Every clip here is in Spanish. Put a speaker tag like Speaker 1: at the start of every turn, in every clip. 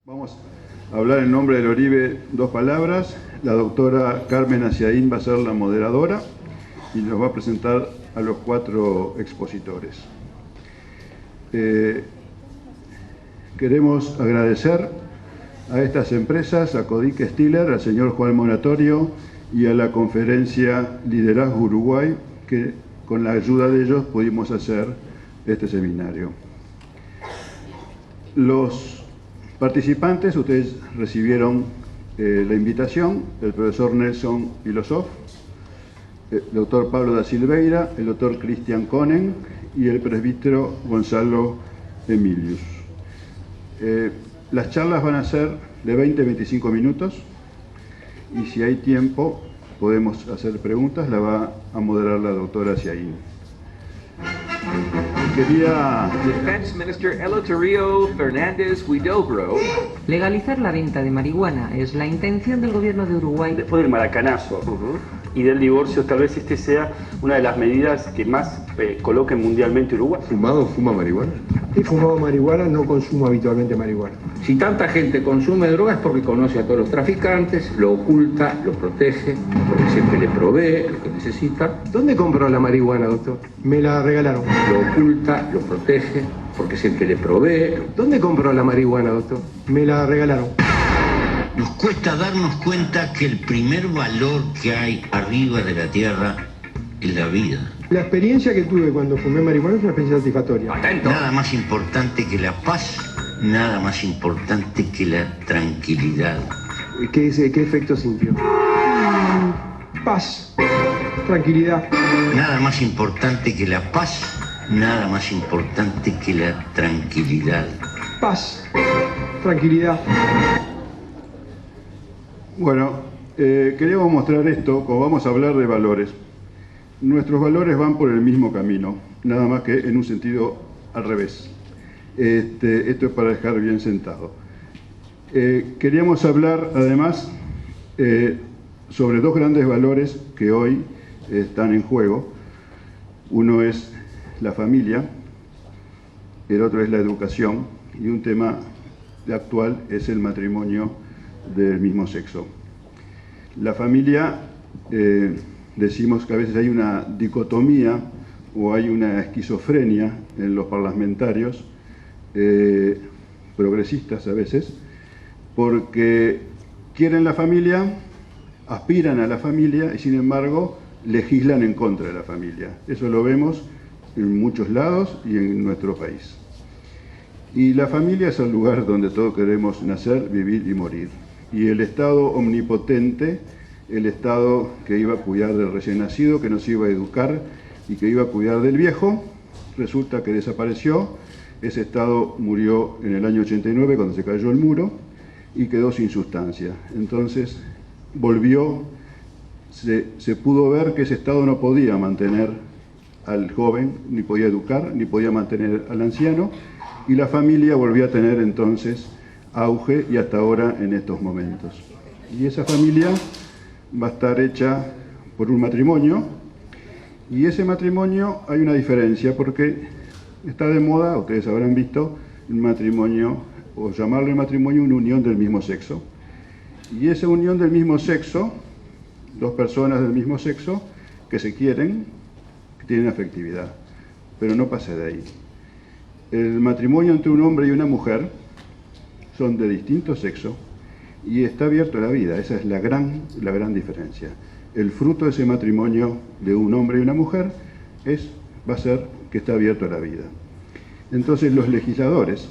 Speaker 1: Vamos a hablar en nombre del Oribe dos palabras. La doctora Carmen Aciaín va a ser la moderadora y nos va a presentar a los cuatro expositores. Queremos agradecer a estas empresas, a Codic Stiller, al señor Juan Moratorio y a la conferencia Liderazgo Uruguay, que con la ayuda de ellos pudimos hacer este seminario. Los participantes, ustedes recibieron la invitación, el profesor Nelson Ilosof, el doctor Pablo da Silveira, el doctor Cristian Konen y el presbítero Gonzalo Emilius. Las charlas van a ser de 20-25 minutos y si hay tiempo podemos hacer preguntas, la va a moderar la doctora Aciaín.
Speaker 2: Defense Minister Eleuterio Fernández Huidobro.
Speaker 3: Legalizar la venta de marihuana es la intención del gobierno de Uruguay.
Speaker 4: Después del maracanazo y del divorcio, tal vez este sea una de las medidas que más coloquen mundialmente Uruguay.
Speaker 5: ¿Fumado fuma marihuana?
Speaker 6: He fumado marihuana, no consumo habitualmente marihuana.
Speaker 7: Si tanta gente consume drogas es porque conoce a todos los traficantes, lo oculta, lo protege, porque siempre le provee lo que necesita.
Speaker 6: ¿Dónde compró la marihuana, doctor? Me la regalaron.
Speaker 7: Lo oculta, lo protege, porque siempre le provee.
Speaker 6: ¿Dónde compró la marihuana, doctor? Me la regalaron.
Speaker 8: Nos cuesta darnos cuenta que el primer valor que hay arriba de la tierra es la vida.
Speaker 6: La experiencia que tuve cuando fumé marihuana es una experiencia satisfactoria.
Speaker 7: ¡Atento!
Speaker 8: Nada más importante que la paz, nada más importante que la tranquilidad.
Speaker 6: ¿Qué efecto sintió? Paz, tranquilidad.
Speaker 8: Nada más importante que la paz, nada más importante que la tranquilidad.
Speaker 6: Paz, tranquilidad.
Speaker 1: Bueno, queríamos mostrar esto, como vamos a hablar de valores. Nuestros valores van por el mismo camino, nada más que en un sentido al revés. Esto es para dejar bien sentado. Queríamos hablar, además, sobre dos grandes valores que hoy están en juego. Uno es la familia, el otro es la educación, y un tema actual es el matrimonio del mismo sexo. La familia, decimos que a veces hay una dicotomía o hay una esquizofrenia en los parlamentarios, progresistas a veces, porque quieren la familia, aspiran a la familia y sin embargo legislan en contra de la familia. Eso lo vemos en muchos lados y en nuestro país. Y la familia es el lugar donde todos queremos nacer, vivir y morir. Y el Estado omnipotente, el Estado que iba a cuidar del recién nacido, que nos iba a educar y que iba a cuidar del viejo, resulta que desapareció. Ese Estado murió en el año 89 cuando se cayó el muro y quedó sin sustancia. Entonces volvió, se pudo ver que ese Estado no podía mantener al joven, ni podía educar, ni podía mantener al anciano, y la familia volvió a tener entonces auge y hasta ahora en estos momentos. Y esa familia va a estar hecha por un matrimonio, y ese matrimonio hay una diferencia porque está de moda, ustedes habrán visto, el matrimonio, o llamarle matrimonio una unión del mismo sexo. Y esa unión del mismo sexo, dos personas del mismo sexo que se quieren, que tienen afectividad, pero no pasa de ahí. El matrimonio entre un hombre y una mujer son de distinto sexo y está abierto a la vida. Esa es la gran diferencia. El fruto de ese matrimonio de un hombre y una mujer va a ser que está abierto a la vida. Entonces los legisladores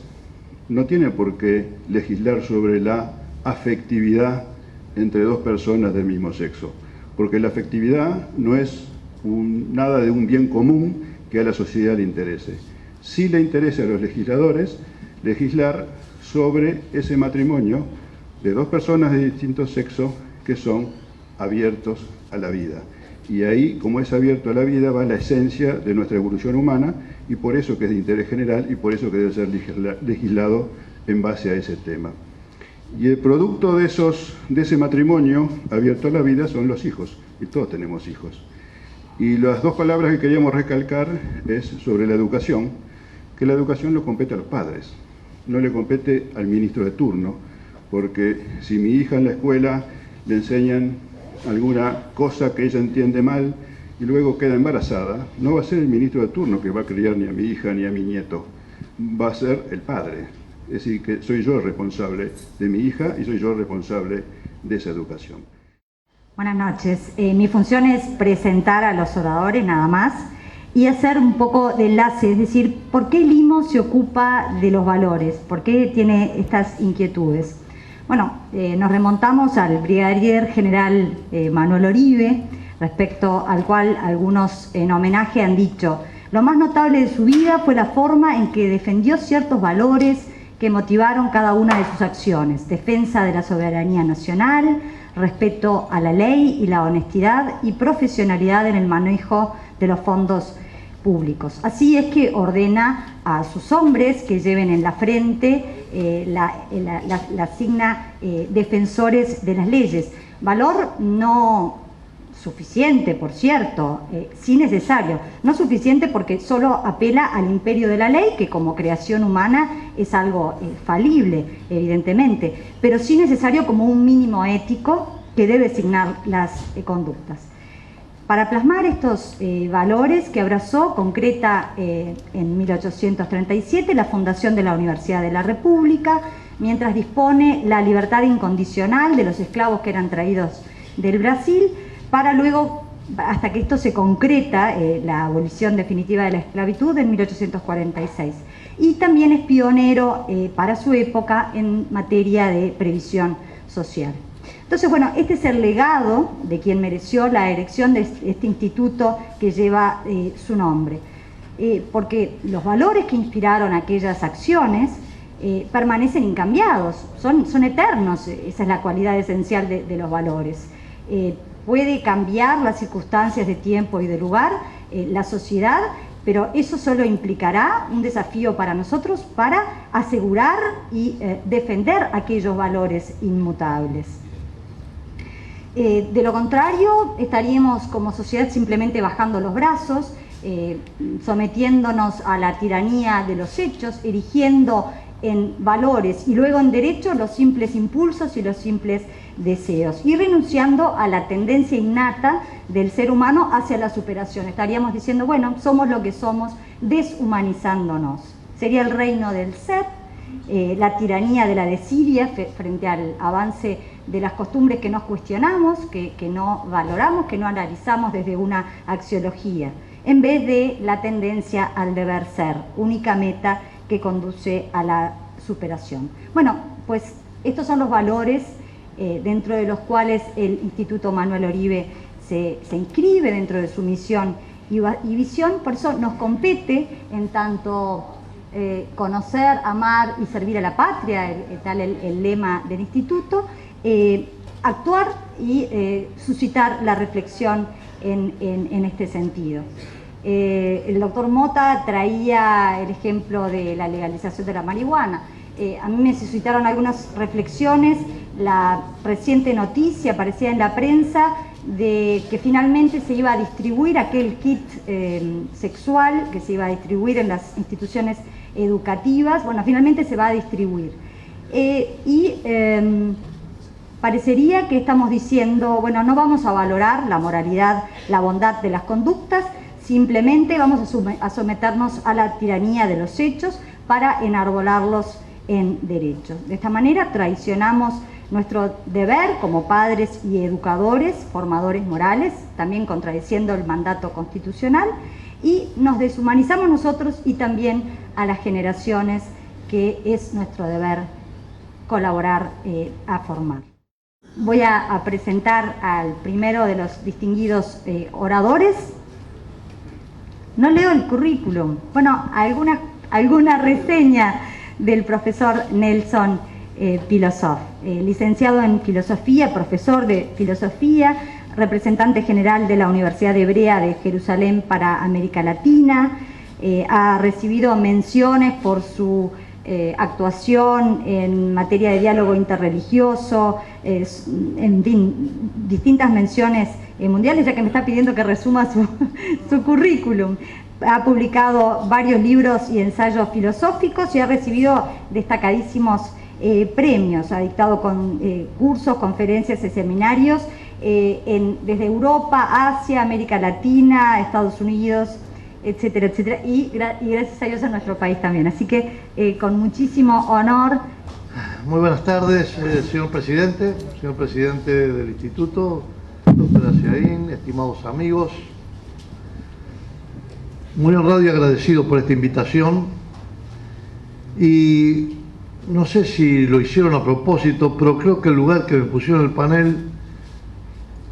Speaker 1: no tienen por qué legislar sobre la afectividad entre dos personas del mismo sexo, porque la afectividad no es nada de un bien común que a la sociedad le interese. Sí le interesa a los legisladores legislar sobre ese matrimonio de dos personas de distinto sexo que son abiertos a la vida. Y ahí, como es abierto a la vida, va la esencia de nuestra evolución humana y por eso que es de interés general y por eso que debe ser legislado en base a ese tema. Y el producto de ese matrimonio abierto a la vida son los hijos, y todos tenemos hijos. Y las dos palabras que queríamos recalcar es sobre la educación, que la educación lo compete a los padres. no le compete al ministro de turno, porque si mi hija en la escuela le enseñan alguna cosa que ella entiende mal y luego queda embarazada, no va a ser el ministro de turno que va a criar ni a mi hija ni a mi nieto, va a ser el padre. Es decir, que soy yo el responsable de mi hija y soy yo el responsable de esa educación.
Speaker 5: Buenas noches. Mi función es presentar a los oradores nada más y hacer un poco de enlace, es decir, ¿por qué el IMO se ocupa de los valores? ¿Por qué tiene estas inquietudes? Bueno, nos remontamos al brigadier general Manuel Oribe, respecto al cual algunos en homenaje han dicho: lo más notable de su vida fue la forma en que defendió ciertos valores que motivaron cada una de sus acciones: defensa de la soberanía nacional, respeto a la ley y la honestidad y profesionalidad en el manejo de los fondos públicos. Así es que ordena a sus hombres que lleven en la frente la signa defensores de las leyes. Valor no suficiente, por cierto, sí necesario. No suficiente porque solo apela al imperio de la ley, que como creación humana es algo falible, evidentemente, pero sí necesario como un mínimo ético que debe signar las conductas. Para plasmar estos valores que abrazó, concreta en 1837 la fundación de la Universidad de la República, mientras dispone la libertad incondicional de los esclavos que eran traídos del Brasil, para luego, hasta que esto se concreta, la abolición definitiva de la esclavitud en 1846. Y también es pionero para su época en materia de previsión social. Entonces, bueno, este es el legado de quien mereció la erección de este instituto que lleva su nombre. Porque los valores que inspiraron aquellas acciones permanecen incambiados, son eternos. Esa es la cualidad esencial de los valores. Puede cambiar las circunstancias de tiempo y de lugar, la sociedad, pero eso solo implicará un desafío para nosotros para asegurar y defender aquellos valores inmutables. De lo contrario, estaríamos como sociedad simplemente bajando los brazos, sometiéndonos a la tiranía de los hechos, erigiendo en valores y luego en derechos los simples impulsos y los simples deseos, y renunciando a la tendencia innata del ser humano hacia la superación. Estaríamos diciendo, bueno, somos lo que somos, deshumanizándonos. Sería el reino del ser, la tiranía de la desidia frente al avance de las costumbres que nos cuestionamos, que no valoramos, que no analizamos desde una axiología, en vez de la tendencia al deber ser, única meta que conduce a la superación. Bueno, pues estos son los valores dentro de los cuales el Instituto Manuel Oribe se inscribe dentro de su misión y visión. Por eso nos compete, en tanto conocer, amar y servir a la patria, tal el lema del Instituto, actuar y suscitar la reflexión en este sentido. El doctor Mota traía el ejemplo de la legalización de la marihuana. A mí me suscitaron algunas reflexiones la reciente noticia, aparecía en la prensa, de que finalmente se iba a distribuir aquel kit sexual que se iba a distribuir en las instituciones educativas. Bueno, finalmente se va a distribuir. Parecería que estamos diciendo, bueno, no vamos a valorar la moralidad, la bondad de las conductas, simplemente vamos a someternos a la tiranía de los hechos para enarbolarlos en derechos. De esta manera traicionamos nuestro deber como padres y educadores, formadores morales, también contradiciendo el mandato constitucional, y nos deshumanizamos nosotros y también a las generaciones que es nuestro deber colaborar a formar. Voy a presentar al primero de los distinguidos oradores. No leo el currículum. Bueno, alguna reseña del profesor Nelson Pilosof, licenciado en Filosofía, profesor de Filosofía, representante general de la Universidad Hebrea de Jerusalén para América Latina, ha recibido menciones por su actuación en materia de diálogo interreligioso, en distintas menciones mundiales, ya que me está pidiendo que resuma su currículum. ha publicado varios libros y ensayos filosóficos y ha recibido destacadísimos premios. Ha dictado cursos, conferencias y seminarios desde Europa, Asia, América Latina, Estados Unidos, etcétera, etcétera, y gracias a Dios en nuestro país también. Así que con muchísimo honor.
Speaker 9: Muy buenas tardes, señor presidente del Instituto, doctora Ciaín, estimados amigos. Muy honrado y agradecido por esta invitación. Y no sé si lo hicieron a propósito, pero creo que el lugar que me pusieron en el panel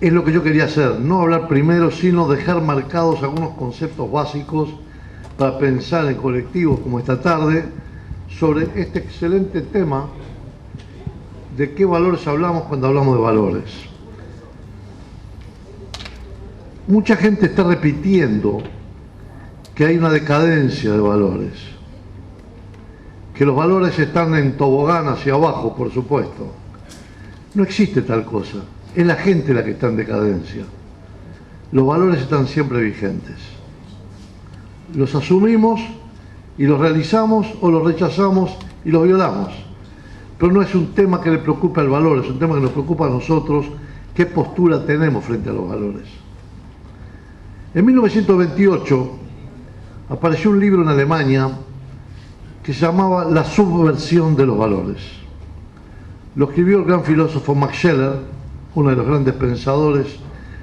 Speaker 9: es lo que yo quería hacer, no hablar primero, sino dejar marcados algunos conceptos básicos para pensar en colectivos como esta tarde sobre este excelente tema de qué valores hablamos cuando hablamos de valores. Mucha gente está repitiendo que hay una decadencia de valores, que los valores están en tobogán hacia abajo, por supuesto. No existe tal cosa. Es la gente la que está en decadencia. Los valores están siempre vigentes. Los asumimos y los realizamos o los rechazamos y los violamos. Pero no es un tema que le preocupe al valor, es un tema que nos preocupa a nosotros, qué postura tenemos frente a los valores. En 1928 apareció un libro en Alemania que se llamaba La subversión de los valores. Lo escribió el gran filósofo Max Scheler, uno de los grandes pensadores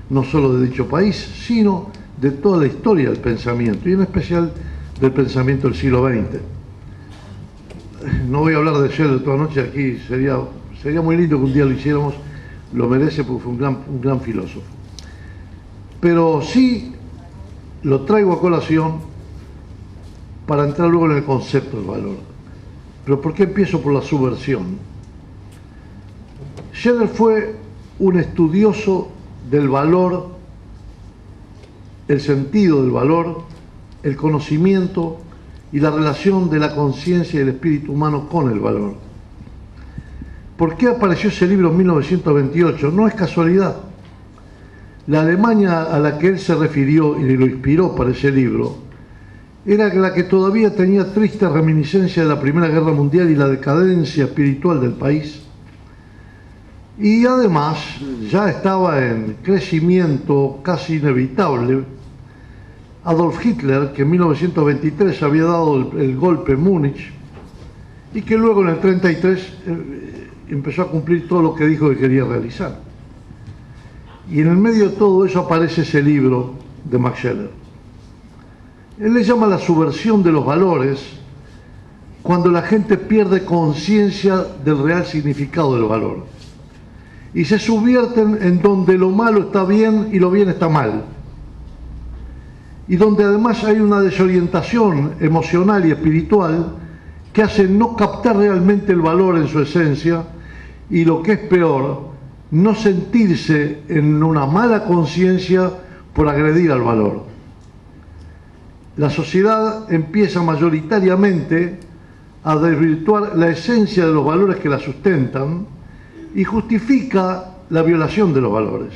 Speaker 9: no solo de dicho país, sino de toda la historia del pensamiento, y en especial del pensamiento del siglo XX. No voy a hablar de Scheler toda la noche aquí, sería muy lindo que un día lo hiciéramos, lo merece porque fue un gran filósofo. Pero sí lo traigo a colación para entrar luego en el concepto del valor. Pero ¿por qué empiezo por la subversión? Scheler fue un estudioso del valor, el sentido del valor, el conocimiento y la relación de la conciencia y el espíritu humano con el valor. ¿Por qué apareció ese libro en 1928? No es casualidad. La Alemania a la que él se refirió y lo inspiró para ese libro era la que todavía tenía triste reminiscencia de la Primera Guerra Mundial y la decadencia espiritual del país. Y además ya estaba en crecimiento casi inevitable Adolf Hitler, que en 1923 había dado el golpe en Múnich y que luego en el 33 empezó a cumplir todo lo que dijo que quería realizar. Y en el medio de todo eso aparece ese libro de Max Scheler. Él le llama la subversión de los valores cuando la gente pierde conciencia del real significado del valor y se subvierten en donde lo malo está bien y lo bien está mal, y donde además hay una desorientación emocional y espiritual que hace no captar realmente el valor en su esencia y, lo que es peor, no sentirse en una mala conciencia por agredir al valor. La sociedad empieza mayoritariamente a desvirtuar la esencia de los valores que la sustentan y justifica la violación de los valores.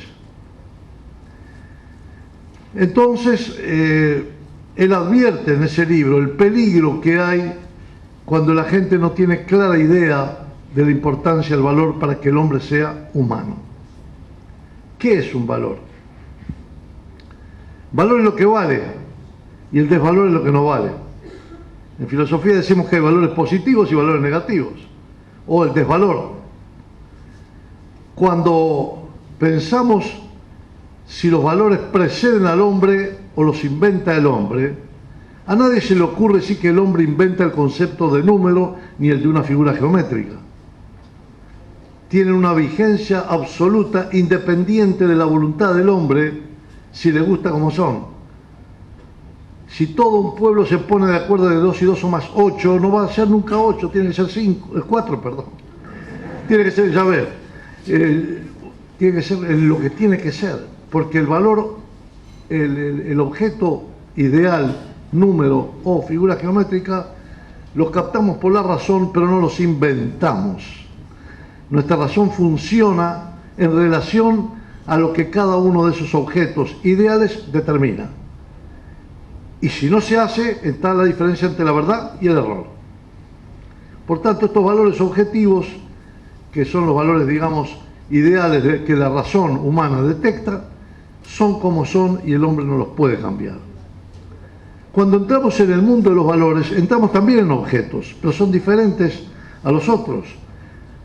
Speaker 9: Entonces, él advierte en ese libro el peligro que hay cuando la gente no tiene clara idea de la importancia del valor para que el hombre sea humano. ¿Qué es un valor? Valor es lo que vale y el desvalor es lo que no vale. En filosofía decimos que hay valores positivos y valores negativos, o el desvalor. Cuando pensamos si los valores preceden al hombre o los inventa el hombre, a nadie se le ocurre decir que el hombre inventa el concepto de número ni el de una figura geométrica. Tienen una vigencia absoluta independiente de la voluntad del hombre, si le gusta como son. Si todo un pueblo se pone de acuerdo de 2 y 2 son más 8, no va a ser nunca 8, tiene que ser 4, perdón. Tiene que ser, ya ver, tiene que ser lo que tiene que ser, porque el valor, el objeto ideal, número o figura geométrica, los captamos por la razón, pero no los inventamos. Nuestra razón funciona en relación a lo que cada uno de esos objetos ideales determina. Y si no se hace, está la diferencia entre la verdad y el error. Por tanto, estos valores objetivos, que son los valores, digamos, ideales que la razón humana detecta, son como son y el hombre no los puede cambiar. Cuando entramos en el mundo de los valores, entramos también en objetos, pero son diferentes a los otros.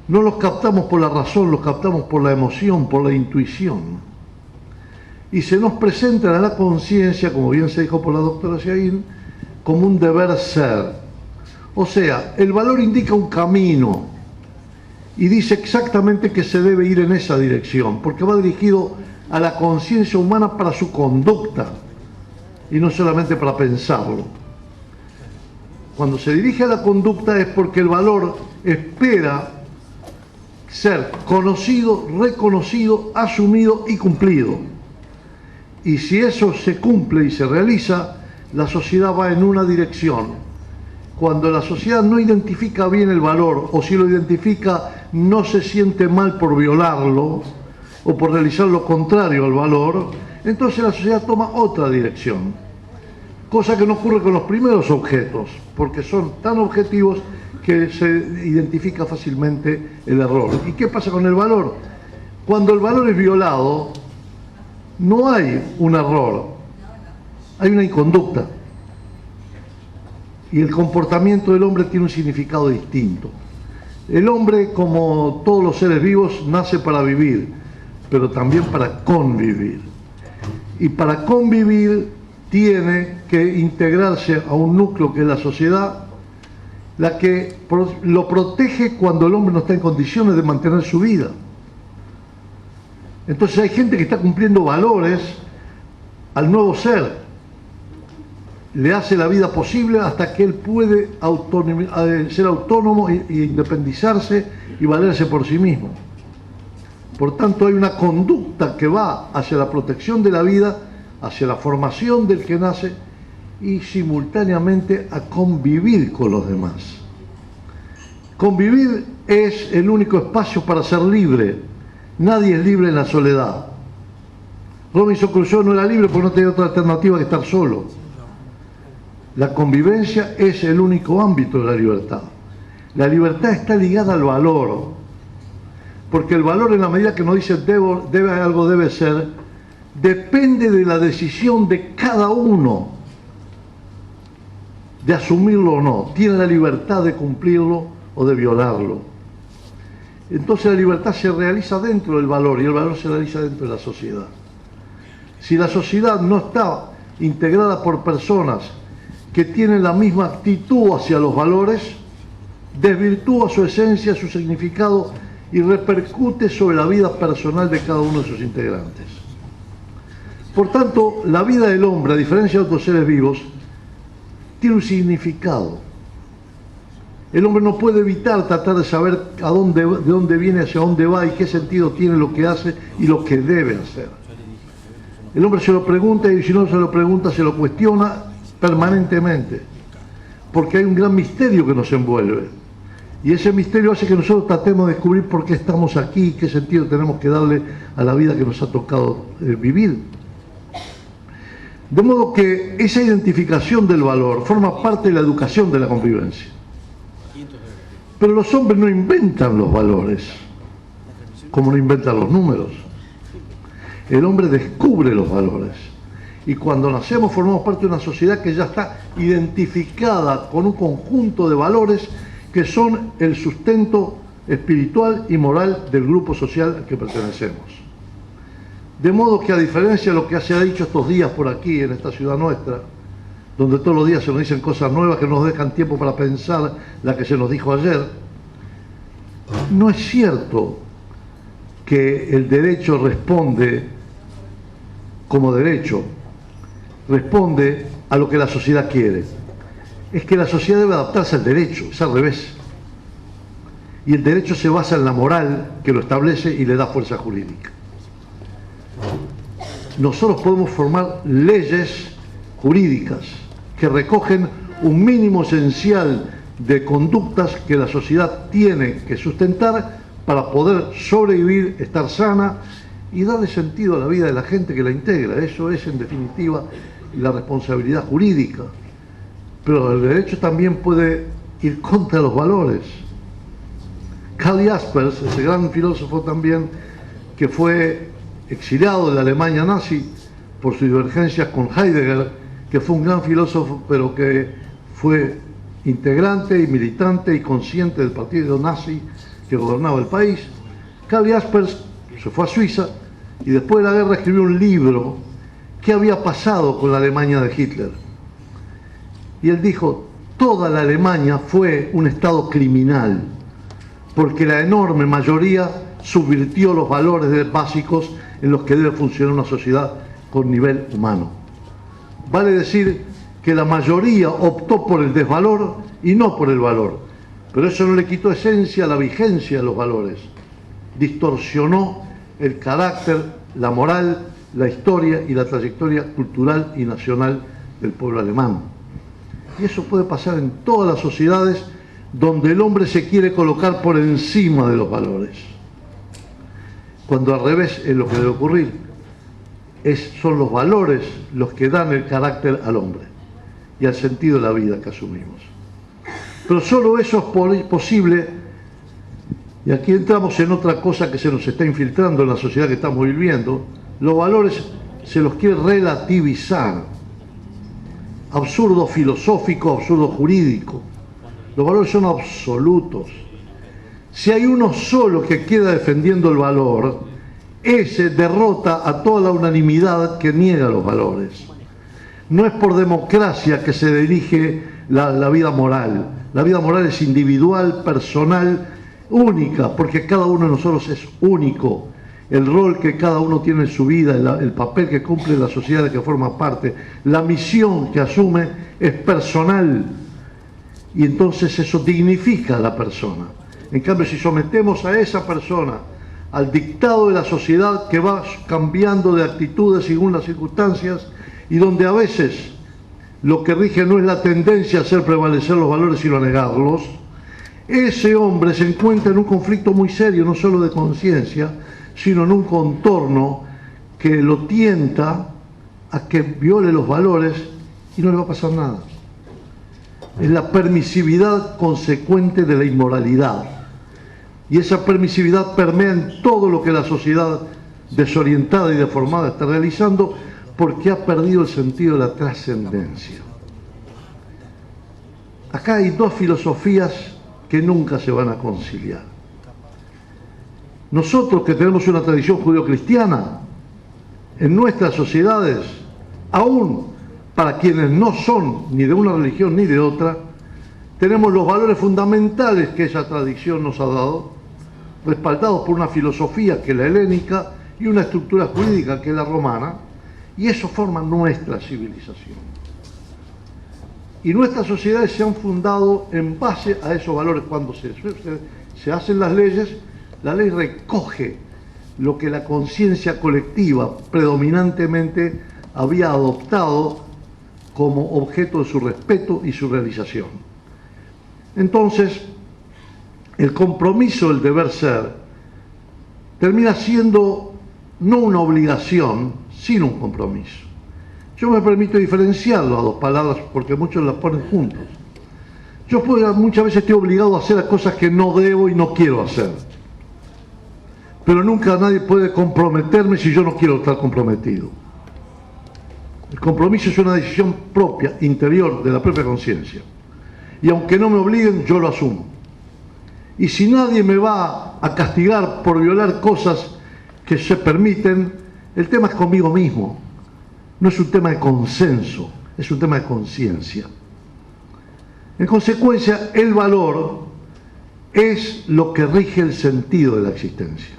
Speaker 9: No los captamos por la razón, los captamos por la emoción, por la intuición. Y se nos presentan a la conciencia, como bien se dijo por la doctora Siaín, como un deber ser. O sea, el valor indica un camino y dice exactamente que se debe ir en esa dirección, porque va dirigido a la conciencia humana para su conducta y no solamente para pensarlo. Cuando se dirige a la conducta es porque el valor espera ser conocido, reconocido, asumido y cumplido. Y si eso se cumple y se realiza, la sociedad va en una dirección. Cuando la sociedad no identifica bien el valor, o si lo identifica, no se siente mal por violarlo, o por realizar lo contrario al valor, entonces la sociedad toma otra dirección. Cosa que no ocurre con los primeros objetos, porque son tan objetivos que se identifica fácilmente el error. ¿Y qué pasa con el valor? Cuando el valor es violado, no hay un error, hay una inconducta. Y el comportamiento del hombre tiene un significado distinto. El hombre, como todos los seres vivos, nace para vivir, pero también para convivir. Y para convivir tiene que integrarse a un núcleo que es la sociedad, la que lo protege cuando el hombre no está en condiciones de mantener su vida. Entonces hay gente que está cumpliendo valores al nuevo ser, le hace la vida posible hasta que él puede ser autónomo e independizarse y valerse por sí mismo. Por tanto, hay una conducta que va hacia la protección de la vida, hacia la formación del que nace y simultáneamente a convivir con los demás. Convivir es el único espacio para ser libre. Nadie es libre en la soledad. Robinson Crusoe no era libre porque no tenía otra alternativa que estar solo. La convivencia es el único ámbito de la libertad. La libertad está ligada al valor, porque el valor, en la medida que nos dice algo debe ser, depende de la decisión de cada uno de asumirlo o no. Tiene la libertad de cumplirlo o de violarlo. Entonces la libertad se realiza dentro del valor y el valor se realiza dentro de la sociedad. Si la sociedad no está integrada por personas que tienen la misma actitud hacia los valores, desvirtúa su esencia, su significado y repercute sobre la vida personal de cada uno de sus integrantes. Por tanto, la vida del hombre, a diferencia de otros seres vivos, tiene un significado. El hombre no puede evitar tratar de saber de dónde viene, hacia dónde va y qué sentido tiene lo que hace y lo que debe hacer. El hombre se lo pregunta y si no se lo pregunta, se lo cuestiona permanentemente, porque hay un gran misterio que nos envuelve. Y ese misterio hace que nosotros tratemos de descubrir por qué estamos aquí y qué sentido tenemos que darle a la vida que nos ha tocado vivir. De modo que esa identificación del valor forma parte de la educación de la convivencia. Pero los hombres no inventan los valores, como no inventan los números. El hombre descubre los valores. Y cuando nacemos formamos parte de una sociedad que ya está identificada con un conjunto de valores que son el sustento espiritual y moral del grupo social al que pertenecemos. De modo que, a diferencia de lo que se ha dicho estos días por aquí, en esta ciudad nuestra, donde todos los días se nos dicen cosas nuevas que nos dejan tiempo para pensar la que se nos dijo ayer, no es cierto que el derecho responde como derecho, responde a lo que la sociedad quiere. Es que la sociedad debe adaptarse al derecho, es al revés. Y el derecho se basa en la moral que lo establece y le da fuerza jurídica. Nosotros podemos formar leyes jurídicas que recogen un mínimo esencial de conductas que la sociedad tiene que sustentar para poder sobrevivir, estar sana y darle sentido a la vida de la gente que la integra. Eso es, en definitiva, y la responsabilidad jurídica, pero el derecho también puede ir contra los valores. Karl Jaspers, ese gran filósofo también, que fue exiliado de la Alemania nazi por sus divergencias con Heidegger, que fue un gran filósofo, pero que fue integrante y militante y consciente del partido nazi que gobernaba el país. Karl Jaspers se fue a Suiza y después de la guerra escribió un libro, ¿qué había pasado con la Alemania de Hitler? Y él dijo, toda la Alemania fue un estado criminal, porque la enorme mayoría subvirtió los valores básicos en los que debe funcionar una sociedad con nivel humano. Vale decir que la mayoría optó por el desvalor y no por el valor, pero eso no le quitó esencia a la vigencia de los valores. Distorsionó el carácter, la moral, la historia y la trayectoria cultural y nacional del pueblo alemán. Y eso puede pasar en todas las sociedades donde el hombre se quiere colocar por encima de los valores, cuando al revés es lo que debe ocurrir. Son los valores los que dan el carácter al hombre y al sentido de la vida que asumimos. Pero solo eso es posible, y aquí entramos en otra cosa que se nos está infiltrando en la sociedad que estamos viviendo. Los valores se los quiere relativizar, absurdo filosófico, absurdo jurídico. Los valores son absolutos. Si hay uno solo que queda defendiendo el valor, ese derrota a toda la unanimidad que niega los valores. No es por democracia que se dirige la vida moral. La vida moral es individual, personal, única, porque cada uno de nosotros es único. El rol que cada uno tiene en su vida, el papel que cumple en la sociedad de que forma parte, la misión que asume es personal. Y entonces eso dignifica a la persona. En cambio, si sometemos a esa persona al dictado de la sociedad que va cambiando de actitudes según las circunstancias y donde a veces lo que rige no es la tendencia a hacer prevalecer los valores sino a negarlos, ese hombre se encuentra en un conflicto muy serio, no solo de conciencia, sino en un contorno que lo tienta a que viole los valores y no le va a pasar nada. Es la permisividad consecuente de la inmoralidad. Y esa permisividad permea en todo lo que la sociedad desorientada y deformada está realizando, porque ha perdido el sentido de la trascendencia. Acá hay dos filosofías que nunca se van a conciliar. Nosotros que tenemos una tradición judeocristiana, en nuestras sociedades, aún para quienes no son ni de una religión ni de otra, tenemos los valores fundamentales que esa tradición nos ha dado, respaldados por una filosofía que es la helénica y una estructura jurídica que es la romana, y eso forma nuestra civilización. Y nuestras sociedades se han fundado en base a esos valores. Cuando se hacen las leyes, la ley recoge lo que la conciencia colectiva predominantemente había adoptado como objeto de su respeto y su realización. Entonces, el compromiso, el deber ser, termina siendo no una obligación, sino un compromiso. Yo me permito diferenciarlo a dos palabras porque muchos las ponen juntos. Yo muchas veces estoy obligado a hacer cosas que no debo y no quiero hacer. Pero nunca nadie puede comprometerme si yo no quiero estar comprometido. El compromiso es una decisión propia, interior, de la propia conciencia. Y aunque no me obliguen, yo lo asumo. Y si nadie me va a castigar por violar cosas que se permiten, el tema es conmigo mismo. No es un tema de consenso, es un tema de conciencia. En consecuencia, el valor es lo que rige el sentido de la existencia.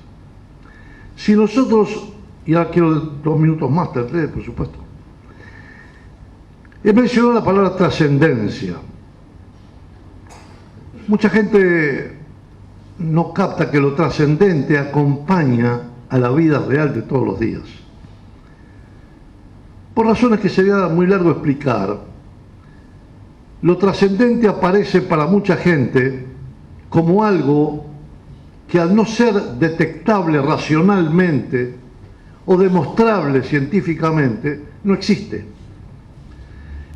Speaker 9: Si nosotros, y ahora quiero 2 minutos más, 3, por supuesto, he mencionado la palabra trascendencia. Mucha gente no capta que lo trascendente acompaña a la vida real de todos los días. Por razones que sería muy largo explicar, lo trascendente aparece para mucha gente como algo que al no ser detectable racionalmente o demostrable científicamente, no existe.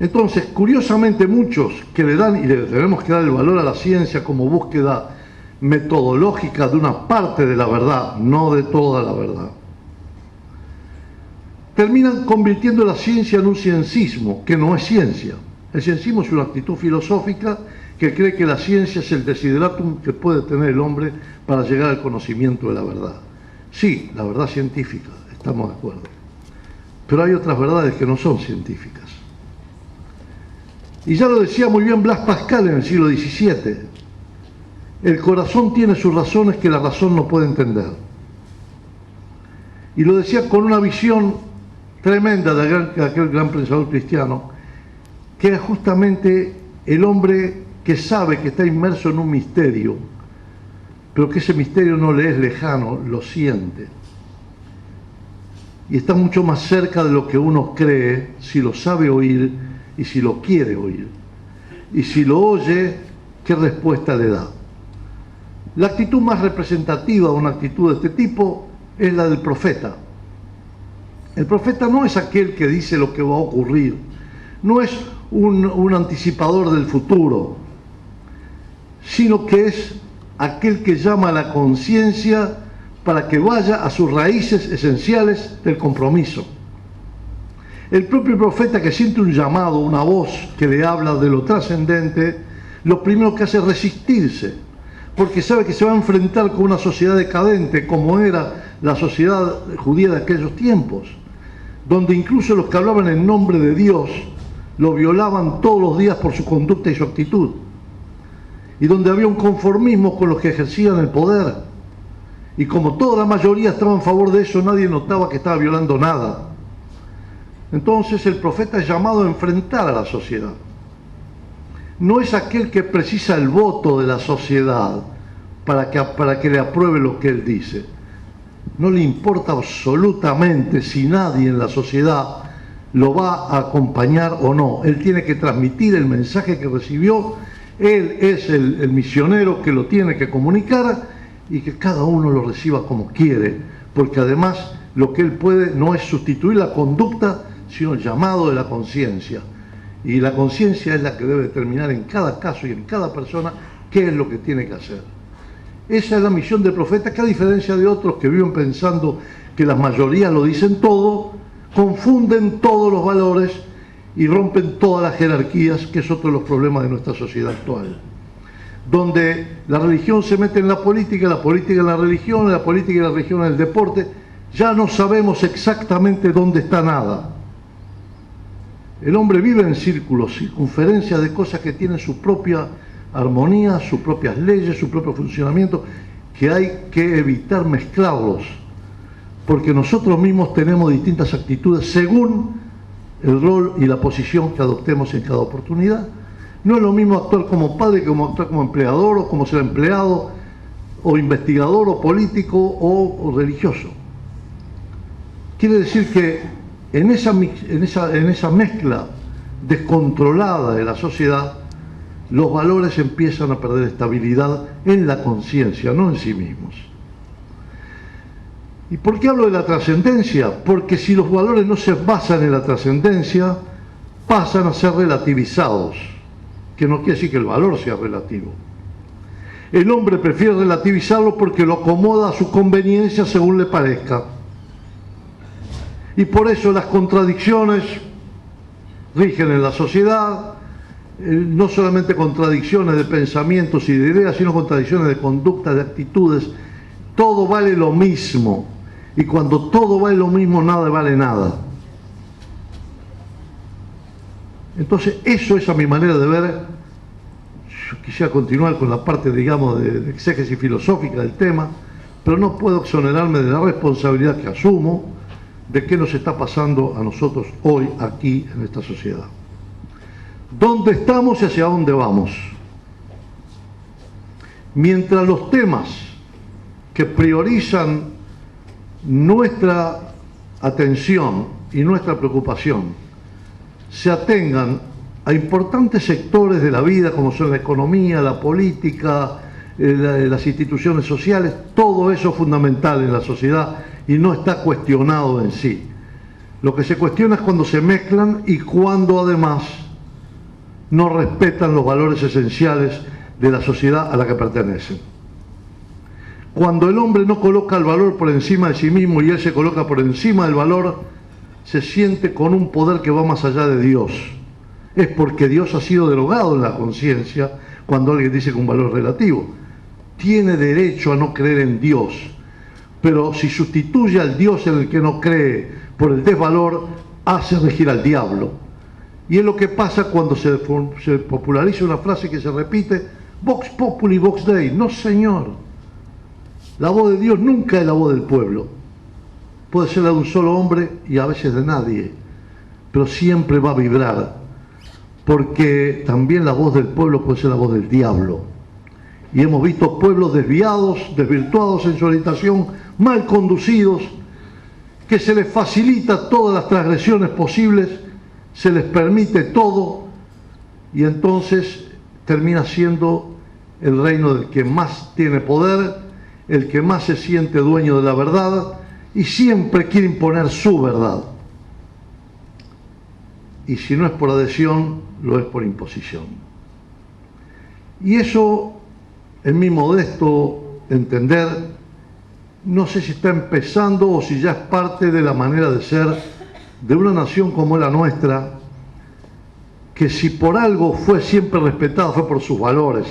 Speaker 9: Entonces, curiosamente, muchos que le dan, y le tenemos que dar el valor a la ciencia como búsqueda metodológica de una parte de la verdad, no de toda la verdad, terminan convirtiendo la ciencia en un ciencismo, que no es ciencia. El ciencismo es una actitud filosófica que cree que la ciencia es el desideratum que puede tener el hombre para llegar al conocimiento de la verdad. Sí, la verdad científica, estamos de acuerdo. Pero hay otras verdades que no son científicas. Y ya lo decía muy bien Blas Pascal en el siglo XVII. El corazón tiene sus razones que la razón no puede entender. Y lo decía con una visión tremenda de aquel gran pensador cristiano, que era justamente el hombre que sabe que está inmerso en un misterio, pero que ese misterio no le es lejano, lo siente. Y está mucho más cerca de lo que uno cree, si lo sabe oír y si lo quiere oír. Y si lo oye, ¿qué respuesta le da? La actitud más representativa de una actitud de este tipo es la del profeta. El profeta no es aquel que dice lo que va a ocurrir, no es un anticipador del futuro, sino que es aquel que llama a la conciencia para que vaya a sus raíces esenciales del compromiso. El propio profeta, que siente un llamado, una voz que le habla de lo trascendente, lo primero que hace es resistirse, porque sabe que se va a enfrentar con una sociedad decadente, como era la sociedad judía de aquellos tiempos, donde incluso los que hablaban en nombre de Dios lo violaban todos los días por su conducta y su actitud, y donde había un conformismo con los que ejercían el poder, y como toda la mayoría estaba en favor de eso, nadie notaba que estaba violando nada. Entonces el profeta es llamado a enfrentar a la sociedad. No es aquel que precisa el voto de la sociedad para que le apruebe lo que él dice. No le importa absolutamente si nadie en la sociedad lo va a acompañar o no. Él tiene que transmitir el mensaje que recibió, él es el misionero que lo tiene que comunicar y que cada uno lo reciba como quiere, porque además lo que él puede no es sustituir la conducta, sino el llamado de la conciencia. Y la conciencia es la que debe determinar en cada caso y en cada persona qué es lo que tiene que hacer. Esa es la misión del profeta, que a diferencia de otros que viven pensando que las mayorías lo dicen todo, confunden todos los valores y rompen todas las jerarquías, que es otro de los problemas de nuestra sociedad actual. Donde la religión se mete en la política en la religión, la política y la religión en el deporte, ya no sabemos exactamente dónde está nada. El hombre vive en círculos, circunferencias de cosas que tienen su propia armonía, sus propias leyes, su propio funcionamiento, que hay que evitar mezclarlos, porque nosotros mismos tenemos distintas actitudes según el rol y la posición que adoptemos en cada oportunidad. No es lo mismo actuar como padre que como actuar como empleador, o como ser empleado, o investigador, o político, o religioso. Quiere decir que en esa mezcla descontrolada de la sociedad, los valores empiezan a perder estabilidad en la conciencia, no en sí mismos. ¿Y por qué hablo de la trascendencia? Porque si los valores no se basan en la trascendencia, pasan a ser relativizados, que no quiere decir que el valor sea relativo. El hombre prefiere relativizarlo porque lo acomoda a su conveniencia según le parezca. Y por eso las contradicciones rigen en la sociedad, no solamente contradicciones de pensamientos y de ideas, sino contradicciones de conductas, de actitudes. Todo vale lo mismo, y cuando todo vale lo mismo, nada vale nada. Entonces, eso es a mi manera de ver. Yo quisiera continuar con la parte, digamos, de exégesis filosófica del tema, pero no puedo exonerarme de la responsabilidad que asumo de qué nos está pasando a nosotros hoy aquí en esta sociedad. ¿Dónde estamos y hacia dónde vamos? Mientras los temas que priorizan nuestra atención y nuestra preocupación se atengan a importantes sectores de la vida, como son la economía, la política, las instituciones sociales, todo eso es fundamental en la sociedad y no está cuestionado en sí. Lo que se cuestiona es cuando se mezclan y cuando además no respetan los valores esenciales de la sociedad a la que pertenecen. Cuando el hombre no coloca el valor por encima de sí mismo y él se coloca por encima del valor, se siente con un poder que va más allá de Dios. Es porque Dios ha sido derogado en la conciencia cuando alguien dice que un valor es relativo. Tiene derecho a no creer en Dios, pero si sustituye al Dios en el que no cree por el desvalor, hace regir al diablo. Y es lo que pasa cuando se populariza una frase que se repite: Vox Populi, Vox Dei. No, señor. La voz de Dios nunca es la voz del pueblo. Puede ser la de un solo hombre y a veces de nadie, pero siempre va a vibrar, porque también la voz del pueblo puede ser la voz del diablo. Y hemos visto pueblos desviados, desvirtuados en su orientación, mal conducidos, que se les facilita todas las transgresiones posibles, se les permite todo, y entonces termina siendo el reino del que más tiene poder, el que más se siente dueño de la verdad, y siempre quiere imponer su verdad. Y si no es por adhesión, lo es por imposición. Y eso, en mi modesto entender, no sé si está empezando o si ya es parte de la manera de ser de una nación como la nuestra, que si por algo fue siempre respetada fue por sus valores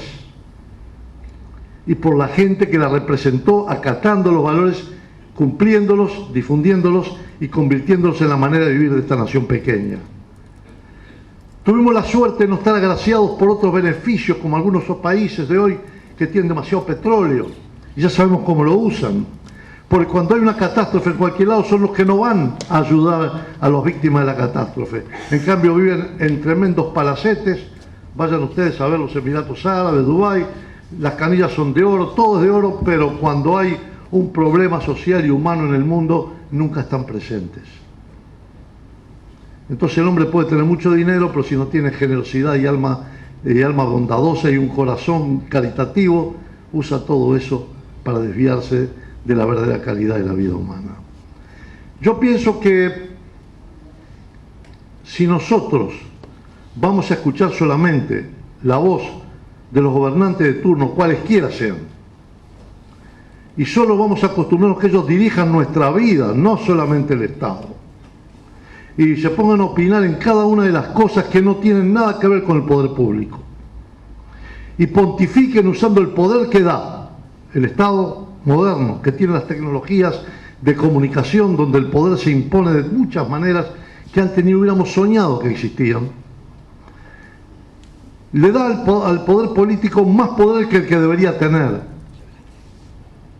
Speaker 9: y por la gente que la representó, acatando los valores, cumpliéndolos, difundiéndolos y convirtiéndolos en la manera de vivir de esta nación pequeña. Tuvimos la suerte de no estar agraciados por otros beneficios, como algunos países de hoy que tienen demasiado petróleo, y ya sabemos cómo lo usan, porque cuando hay una catástrofe en cualquier lado son los que no van a ayudar a las víctimas de la catástrofe. En cambio viven en tremendos palacetes, vayan ustedes a ver los Emiratos Árabes, Dubái, las canillas son de oro, todo es de oro, pero cuando hay un problema social y humano en el mundo, nunca están presentes. Entonces el hombre puede tener mucho dinero, pero si no tiene generosidad y alma bondadosa y un corazón caritativo, usa todo eso para desviarse de la verdadera calidad de la vida humana. Yo pienso que si nosotros vamos a escuchar solamente la voz de los gobernantes de turno, cualesquiera sean, y solo vamos a acostumbrarnos que ellos dirijan nuestra vida, no solamente el Estado, y se pongan a opinar en cada una de las cosas que no tienen nada que ver con el poder público, y pontifiquen usando el poder que da el Estado moderno, que tiene las tecnologías de comunicación, donde el poder se impone de muchas maneras que antes ni hubiéramos soñado que existían, le da al poder político más poder que el que debería tener.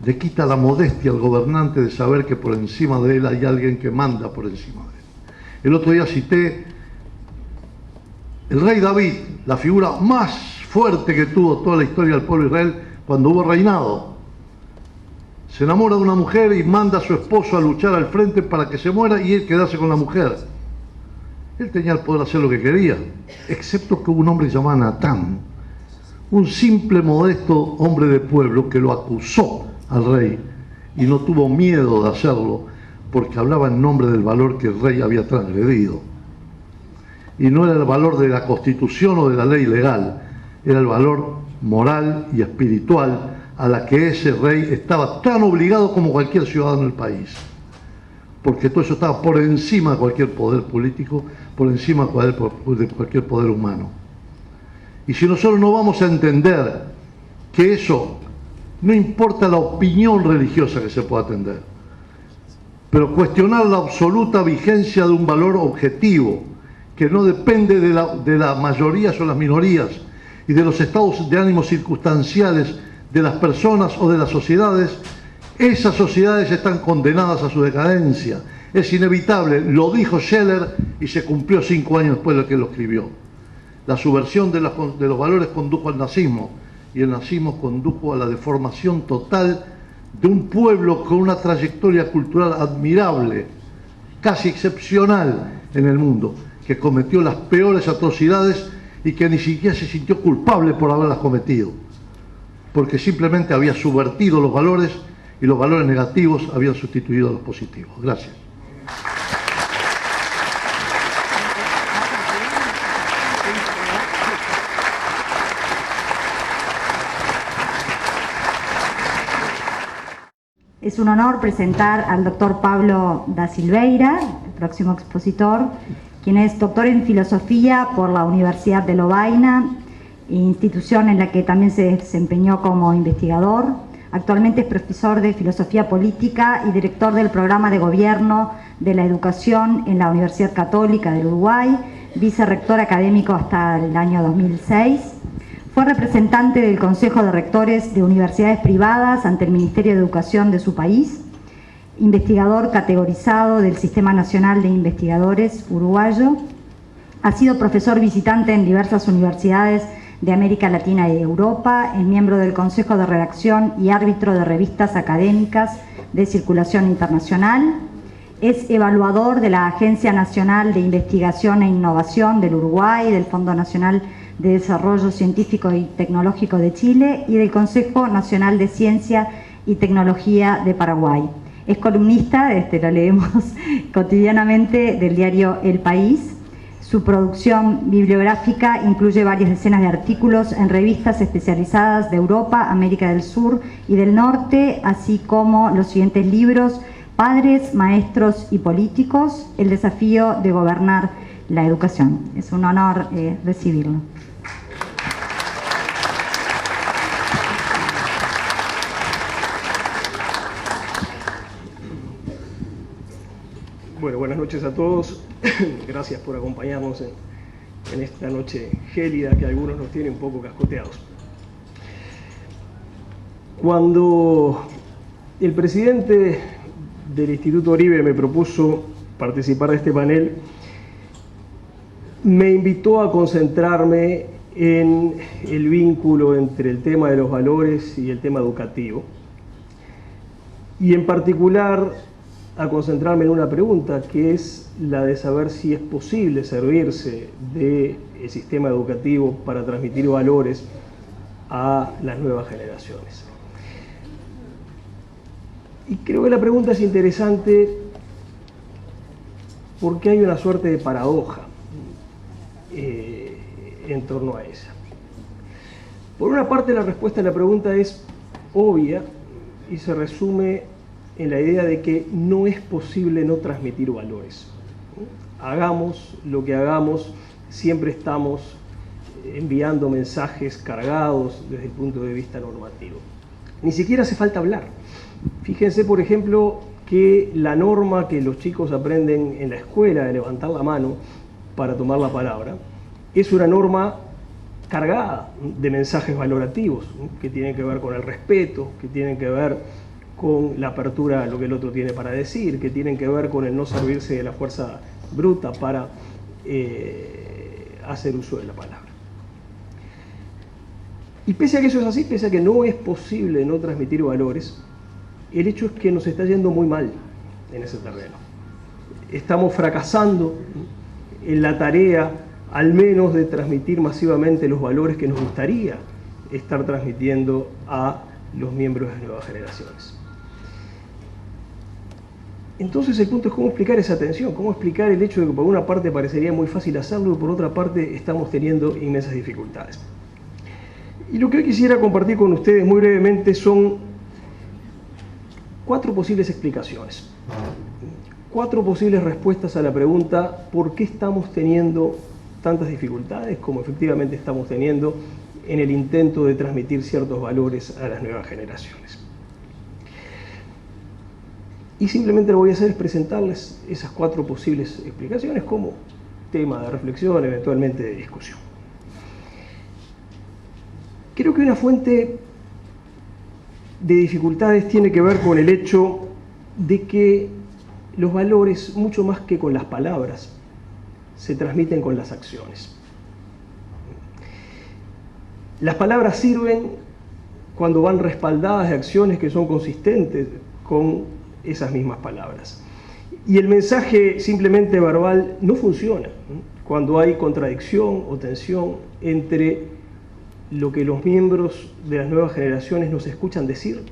Speaker 9: Le quita la modestia al gobernante de saber que por encima de él hay alguien que manda por encima de él. El otro día cité el rey David, la figura más fuerte que tuvo toda la historia del pueblo de Israel cuando hubo reinado. Se enamora de una mujer y manda a su esposo a luchar al frente para que se muera y él quedarse con la mujer. Él tenía el poder de hacer lo que quería, excepto que hubo un hombre llamado Natán, un simple, modesto hombre de pueblo que lo acusó al rey y no tuvo miedo de hacerlo porque hablaba en nombre del valor que el rey había transgredido. Y no era el valor de la Constitución o de la ley legal, era el valor moral y espiritual a la que ese rey estaba tan obligado como cualquier ciudadano del país, porque todo eso estaba por encima de cualquier poder político, por encima de cualquier poder humano. Y si nosotros no vamos a entender que eso no importa la opinión religiosa que se pueda tener, pero cuestionar la absoluta vigencia de un valor objetivo que no depende de las mayorías o las minorías y de los estados de ánimo circunstanciales de las personas o de las sociedades, esas sociedades están condenadas a su decadencia. Es inevitable, lo dijo Scheller y se cumplió 5 años después de que lo escribió. La subversión de los valores condujo al nazismo y el nazismo condujo a la deformación total de un pueblo con una trayectoria cultural admirable, casi excepcional en el mundo, que cometió las peores atrocidades y que ni siquiera se sintió culpable por haberlas cometido, porque simplemente había subvertido los valores y los valores negativos habían sustituido a los positivos. Gracias.
Speaker 5: Es un honor presentar al doctor Pablo da Silveira, el próximo expositor, quien es doctor en filosofía por la Universidad de Lovaina, institución en la que también se desempeñó como investigador. Actualmente es profesor de filosofía política y director del programa de gobierno de la educación en la Universidad Católica del Uruguay, vicerrector académico hasta el año 2006. Fue representante del Consejo de Rectores de Universidades Privadas ante el Ministerio de Educación de su país, investigador categorizado del Sistema Nacional de Investigadores uruguayo. Ha sido profesor visitante en diversas universidades de América Latina y Europa, es miembro del Consejo de Redacción y árbitro de revistas académicas de circulación internacional. Es evaluador de la Agencia Nacional de Investigación e Innovación del Uruguay, del Fondo Nacional de Desarrollo Científico y Tecnológico de Chile y del Consejo Nacional de Ciencia y Tecnología de Paraguay. Es columnista, lo leemos cotidianamente, del diario El País. Su producción bibliográfica incluye varias decenas de artículos en revistas especializadas de Europa, América del Sur y del Norte, así como los siguientes libros: Padres, Maestros y Políticos, el desafío de gobernar la educación. Es un honor recibirlo.
Speaker 10: Bueno, buenas noches a todos. Gracias por acompañarnos en esta noche gélida que a algunos nos tiene un poco cascoteados. Cuando el presidente del Instituto Oribe me propuso participar de este panel, me invitó a concentrarme en el vínculo entre el tema de los valores y el tema educativo, y en particular a concentrarme en una pregunta, que es la de saber si es posible servirse del sistema educativo para transmitir valores a las nuevas generaciones. Y creo que la pregunta es interesante porque hay una suerte de paradoja en torno a ella. Por una parte, la respuesta a la pregunta es obvia y se resume en la idea de que no es posible no transmitir valores. Hagamos lo que hagamos, siempre estamos enviando mensajes cargados desde el punto de vista normativo. Ni siquiera hace falta hablar. Fíjense, por ejemplo, que la norma que los chicos aprenden en la escuela de levantar la mano para tomar la palabra es una norma cargada de mensajes valorativos, que tienen que ver con el respeto, que tienen que ver con la apertura a lo que el otro tiene para decir, que tienen que ver con el no servirse de la fuerza bruta para hacer uso de la palabra. Y pese a que eso es así, pese a que no es posible no transmitir valores, el hecho es que nos está yendo muy mal en ese terreno. Estamos fracasando en la tarea, al menos, de transmitir masivamente los valores que nos gustaría estar transmitiendo a los miembros de las nuevas generaciones. Entonces el punto es cómo explicar esa tensión, cómo explicar el hecho de que por una parte parecería muy fácil hacerlo y por otra parte estamos teniendo inmensas dificultades. Y lo que hoy quisiera compartir con ustedes muy brevemente son 4 posibles explicaciones, 4 posibles respuestas a la pregunta ¿por qué estamos teniendo tantas dificultades como efectivamente estamos teniendo en el intento de transmitir ciertos valores a las nuevas generaciones? Y simplemente lo que voy a hacer es presentarles esas 4 posibles explicaciones como tema de reflexión, eventualmente de discusión. Creo que una fuente de dificultades tiene que ver con el hecho de que los valores, mucho más que con las palabras, se transmiten con las acciones. Las palabras sirven cuando van respaldadas de acciones que son consistentes con esas mismas palabras. Y el mensaje simplemente verbal no funciona cuando hay contradicción o tensión entre lo que los miembros de las nuevas generaciones nos escuchan decir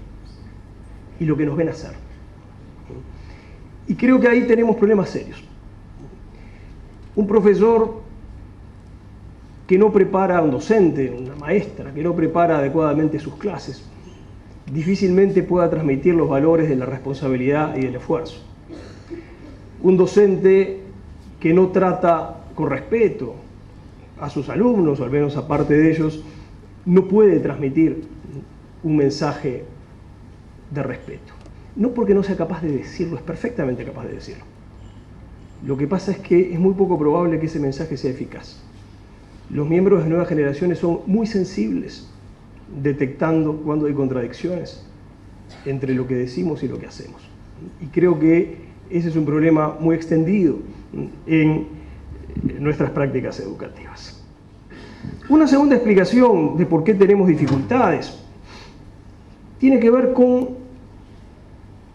Speaker 10: y lo que nos ven hacer. Y creo que ahí tenemos problemas serios. Un profesor que no prepara, un docente, una maestra, que no prepara adecuadamente sus clases, difícilmente pueda transmitir los valores de la responsabilidad y del esfuerzo. Un docente que no trata con respeto a sus alumnos, o al menos a parte de ellos, no puede transmitir un mensaje de respeto. No porque no sea capaz de decirlo, es perfectamente capaz de decirlo. Lo que pasa es que es muy poco probable que ese mensaje sea eficaz. Los miembros de nuevas generaciones son muy sensibles detectando cuando hay contradicciones entre lo que decimos y lo que hacemos. Y creo que ese es un problema muy extendido en nuestras prácticas educativas. Una segunda explicación de por qué tenemos dificultades tiene que ver con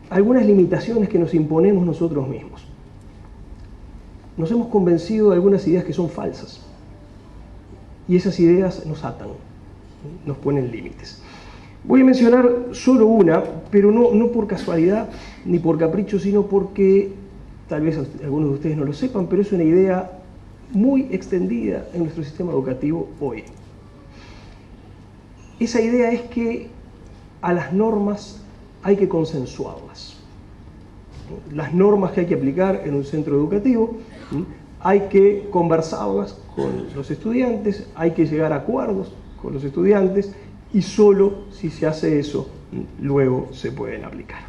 Speaker 10: algunas limitaciones que nos imponemos nosotros mismos. Nos hemos convencido de algunas ideas que son falsas y esas ideas nos atan, nos ponen límites. Voy a mencionar solo una, pero no por casualidad ni por capricho, sino porque tal vez algunos de ustedes no lo sepan, pero es una idea muy extendida en nuestro sistema educativo hoy. Esa idea es que a las normas hay que consensuarlas. Las normas que hay que aplicar en un centro educativo, hay que conversarlas con los estudiantes, hay que llegar a acuerdos con los estudiantes y solo si se hace eso, luego se pueden aplicar.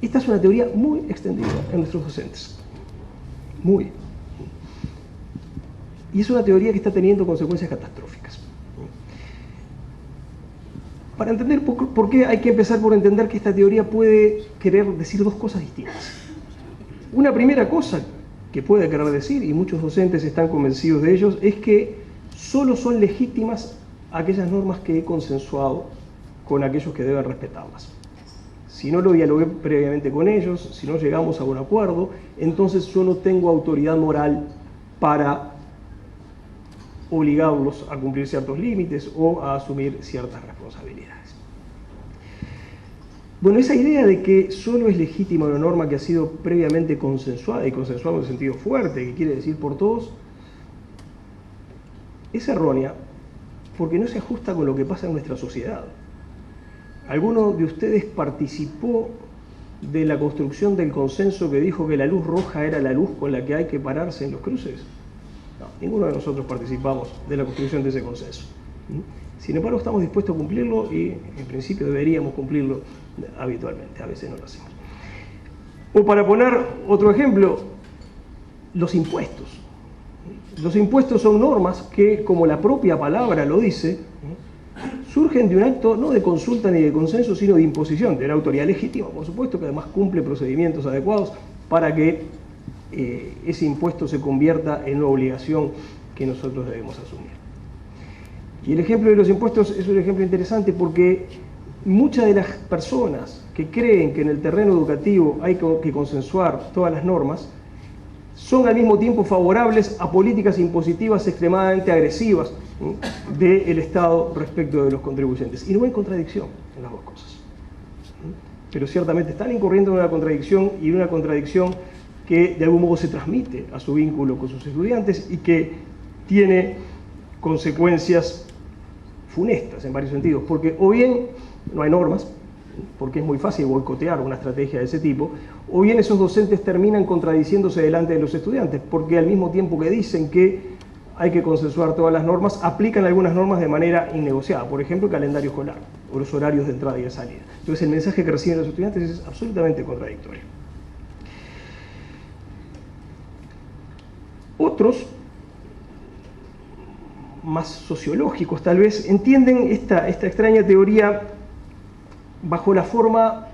Speaker 10: Esta es una teoría muy extendida en nuestros docentes. Muy. Y es una teoría que está teniendo consecuencias catastróficas. Para entender por qué, hay que empezar por entender que esta teoría puede querer decir dos cosas distintas. Una primera cosa que puede querer decir, y muchos docentes están convencidos de ellos, es que solo son legítimas aquellas normas que he consensuado con aquellos que deben respetarlas. Si no lo dialogué previamente con ellos, si no llegamos a un acuerdo, entonces yo no tengo autoridad moral para obligarlos a cumplir ciertos límites o a asumir ciertas responsabilidades. Bueno, esa idea de que solo es legítima una norma que ha sido previamente consensuada, y consensuada en un sentido fuerte, que quiere decir por todos, es errónea porque no se ajusta con lo que pasa en nuestra sociedad. ¿Alguno de ustedes participó de la construcción del consenso que dijo que la luz roja era la luz con la que hay que pararse en los cruces? No, ninguno de nosotros participamos de la construcción de ese consenso. Sin embargo, estamos dispuestos a cumplirlo y en principio deberíamos cumplirlo habitualmente, a veces no lo hacemos. O para poner otro ejemplo, los impuestos. Los impuestos son normas que, como la propia palabra lo dice, surgen de un acto no de consulta ni de consenso, sino de imposición de una autoridad legítima, por supuesto, que además cumple procedimientos adecuados para que ese impuesto se convierta en una obligación que nosotros debemos asumir. Y el ejemplo de los impuestos es un ejemplo interesante porque muchas de las personas que creen que en el terreno educativo hay que consensuar todas las normas son al mismo tiempo favorables a políticas impositivas extremadamente agresivas del Estado respecto de los contribuyentes. Y no hay contradicción en las dos cosas. Pero ciertamente están incurriendo en una contradicción, y en una contradicción que de algún modo se transmite a su vínculo con sus estudiantes y que tiene consecuencias funestas en varios sentidos, porque o bien no hay normas, porque es muy fácil boicotear una estrategia de ese tipo, o bien esos docentes terminan contradiciéndose delante de los estudiantes, porque al mismo tiempo que dicen que hay que consensuar todas las normas, aplican algunas normas de manera innegociada, por ejemplo el calendario escolar o los horarios de entrada y de salida. Entonces el mensaje que reciben los estudiantes es absolutamente contradictorio. Otros, más sociológicos tal vez, entienden esta extraña teoría bajo la forma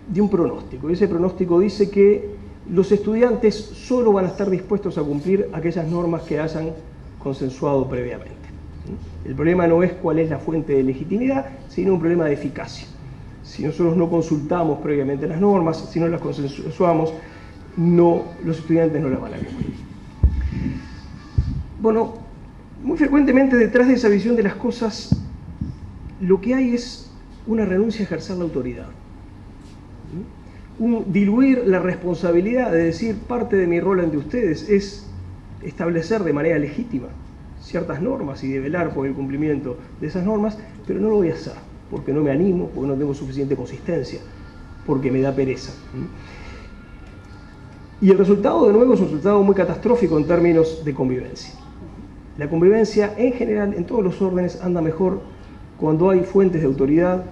Speaker 10: de un pronóstico. Y ese pronóstico dice que los estudiantes solo van a estar dispuestos a cumplir aquellas normas que hayan consensuado previamente. El problema no es cuál es la fuente de legitimidad, sino un problema de eficacia. Si nosotros no consultamos previamente las normas, si no las consensuamos, los estudiantes no las van a cumplir. Bueno, muy frecuentemente detrás de esa visión de las cosas, lo que hay es una renuncia a ejercer la autoridad. Diluir la responsabilidad de decir parte de mi rol ante ustedes es establecer de manera legítima ciertas normas y de velar por el cumplimiento de esas normas, pero no lo voy a hacer, porque no me animo, porque no tengo suficiente consistencia, porque me da pereza. Y el resultado, de nuevo, es un resultado muy catastrófico en términos de convivencia. La convivencia, en general, en todos los órdenes, anda mejor cuando hay fuentes de autoridad,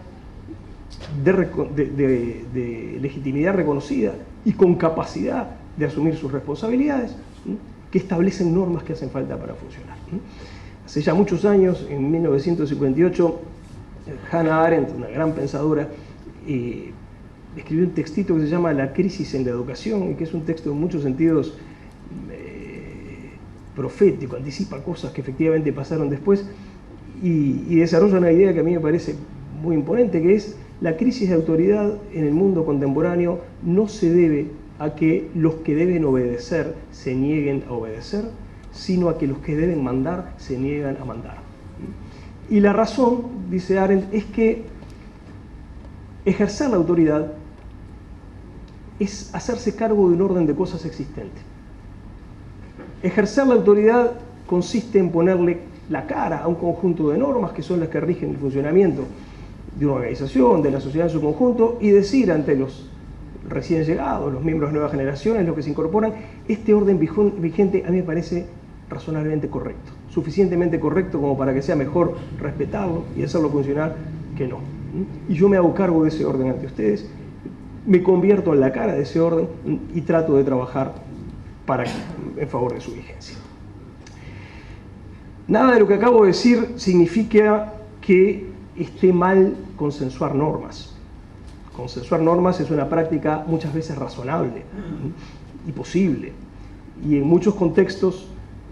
Speaker 10: de legitimidad reconocida y con capacidad de asumir sus responsabilidades, que establecen normas que hacen falta para funcionar. Hace ya muchos años, en 1958, Hannah Arendt, una gran pensadora, escribió un textito que se llama La crisis en la educación, y que es un texto en muchos sentidos profético, anticipa cosas que efectivamente pasaron después, y desarrolla una idea que a mí me parece muy imponente, que es: la crisis de autoridad en el mundo contemporáneo no se debe a que los que deben obedecer se nieguen a obedecer, sino a que los que deben mandar se niegan a mandar. Y la razón, dice Arendt, es que ejercer la autoridad es hacerse cargo de un orden de cosas existente. Ejercer la autoridad consiste en ponerle la cara a un conjunto de normas que son las que rigen el funcionamiento de una organización, de la sociedad en su conjunto, y decir ante los recién llegados, los miembros de nuevas generaciones, los que se incorporan: este orden vigente a mí me parece razonablemente correcto, suficientemente correcto como para que sea mejor respetarlo y hacerlo funcionar que no. Y yo me hago cargo de ese orden ante ustedes, me convierto en la cara de ese orden y trato de trabajar en favor de su vigencia. Nada de lo que acabo de decir significa que esté mal consensuar normas. Consensuar normas es una práctica muchas veces razonable y posible, y en muchos contextos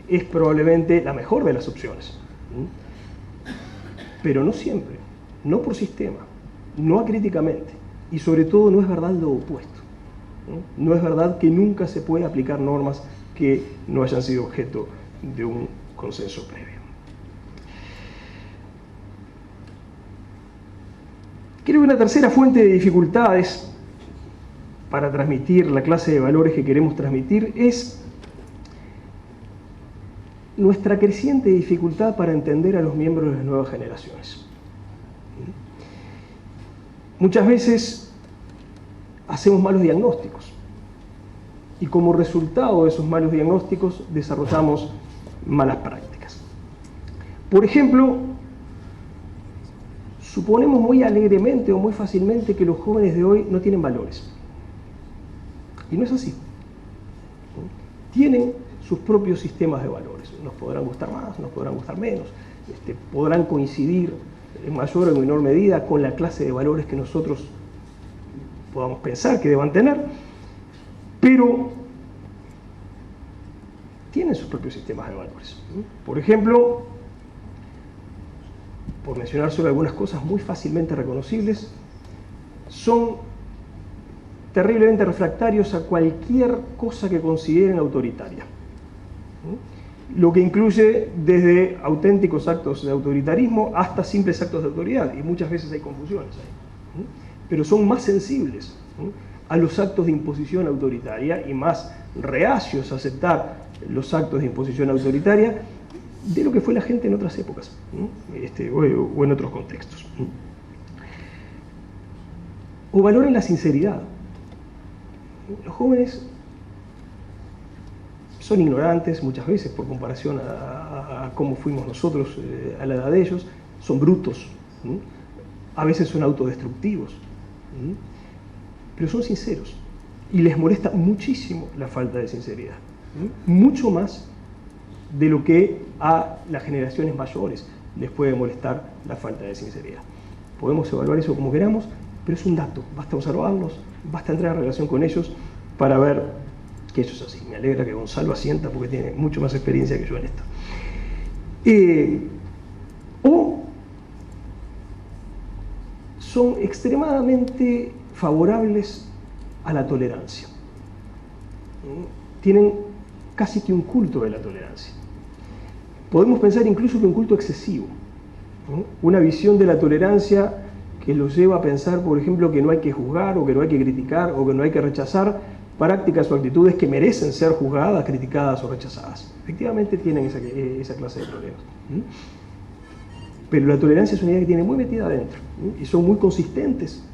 Speaker 10: es probablemente la mejor de las opciones. Pero no siempre, no por sistema, no acríticamente, y sobre todo no es verdad lo opuesto. No es verdad que nunca se puede aplicar normas que no hayan sido objeto de un consenso previo. Creo que una tercera fuente de dificultades para transmitir la clase de valores que queremos transmitir es nuestra creciente dificultad para entender a los miembros de las nuevas generaciones. Muchas veces hacemos malos diagnósticos y como resultado de esos malos diagnósticos desarrollamos malas prácticas. Por ejemplo, suponemos muy alegremente o muy fácilmente que los jóvenes de hoy no tienen valores. Y no es así. Tienen sus propios sistemas de valores. Nos podrán gustar más, nos podrán gustar menos, podrán coincidir en mayor o en menor medida con la clase de valores que nosotros podamos pensar que deban tener, pero tienen sus propios sistemas de valores. Por ejemplo, por mencionar solo algunas cosas muy fácilmente reconocibles, son terriblemente refractarios a cualquier cosa que consideren autoritaria, lo que incluye desde auténticos actos de autoritarismo hasta simples actos de autoridad, y muchas veces hay confusiones ahí. Pero son más sensibles a los actos de imposición autoritaria y más reacios a aceptar los actos de imposición autoritaria de lo que fue la gente en otras épocas, o en otros contextos. O valoren la sinceridad. Los jóvenes son ignorantes muchas veces por comparación a cómo fuimos nosotros a la edad de ellos, son brutos, a veces son autodestructivos, pero son sinceros y les molesta muchísimo la falta de sinceridad, mucho más de lo que a las generaciones mayores les puede molestar la falta de sinceridad. Podemos evaluar eso como queramos, pero es un dato, basta observarlos, basta entrar en relación con ellos para ver que eso es así. Me alegra que Gonzalo asienta porque tiene mucho más experiencia que yo en esto. O son extremadamente favorables a la tolerancia. Tienen casi que un culto de la tolerancia. Podemos pensar incluso que un culto excesivo. Una visión de la tolerancia que los lleva a pensar, por ejemplo, que no hay que juzgar, o que no hay que criticar, o que no hay que rechazar prácticas o actitudes que merecen ser juzgadas, criticadas o rechazadas. Efectivamente tienen esa clase de problemas. Pero la tolerancia es una idea que tiene muy metida adentro y son muy consistentes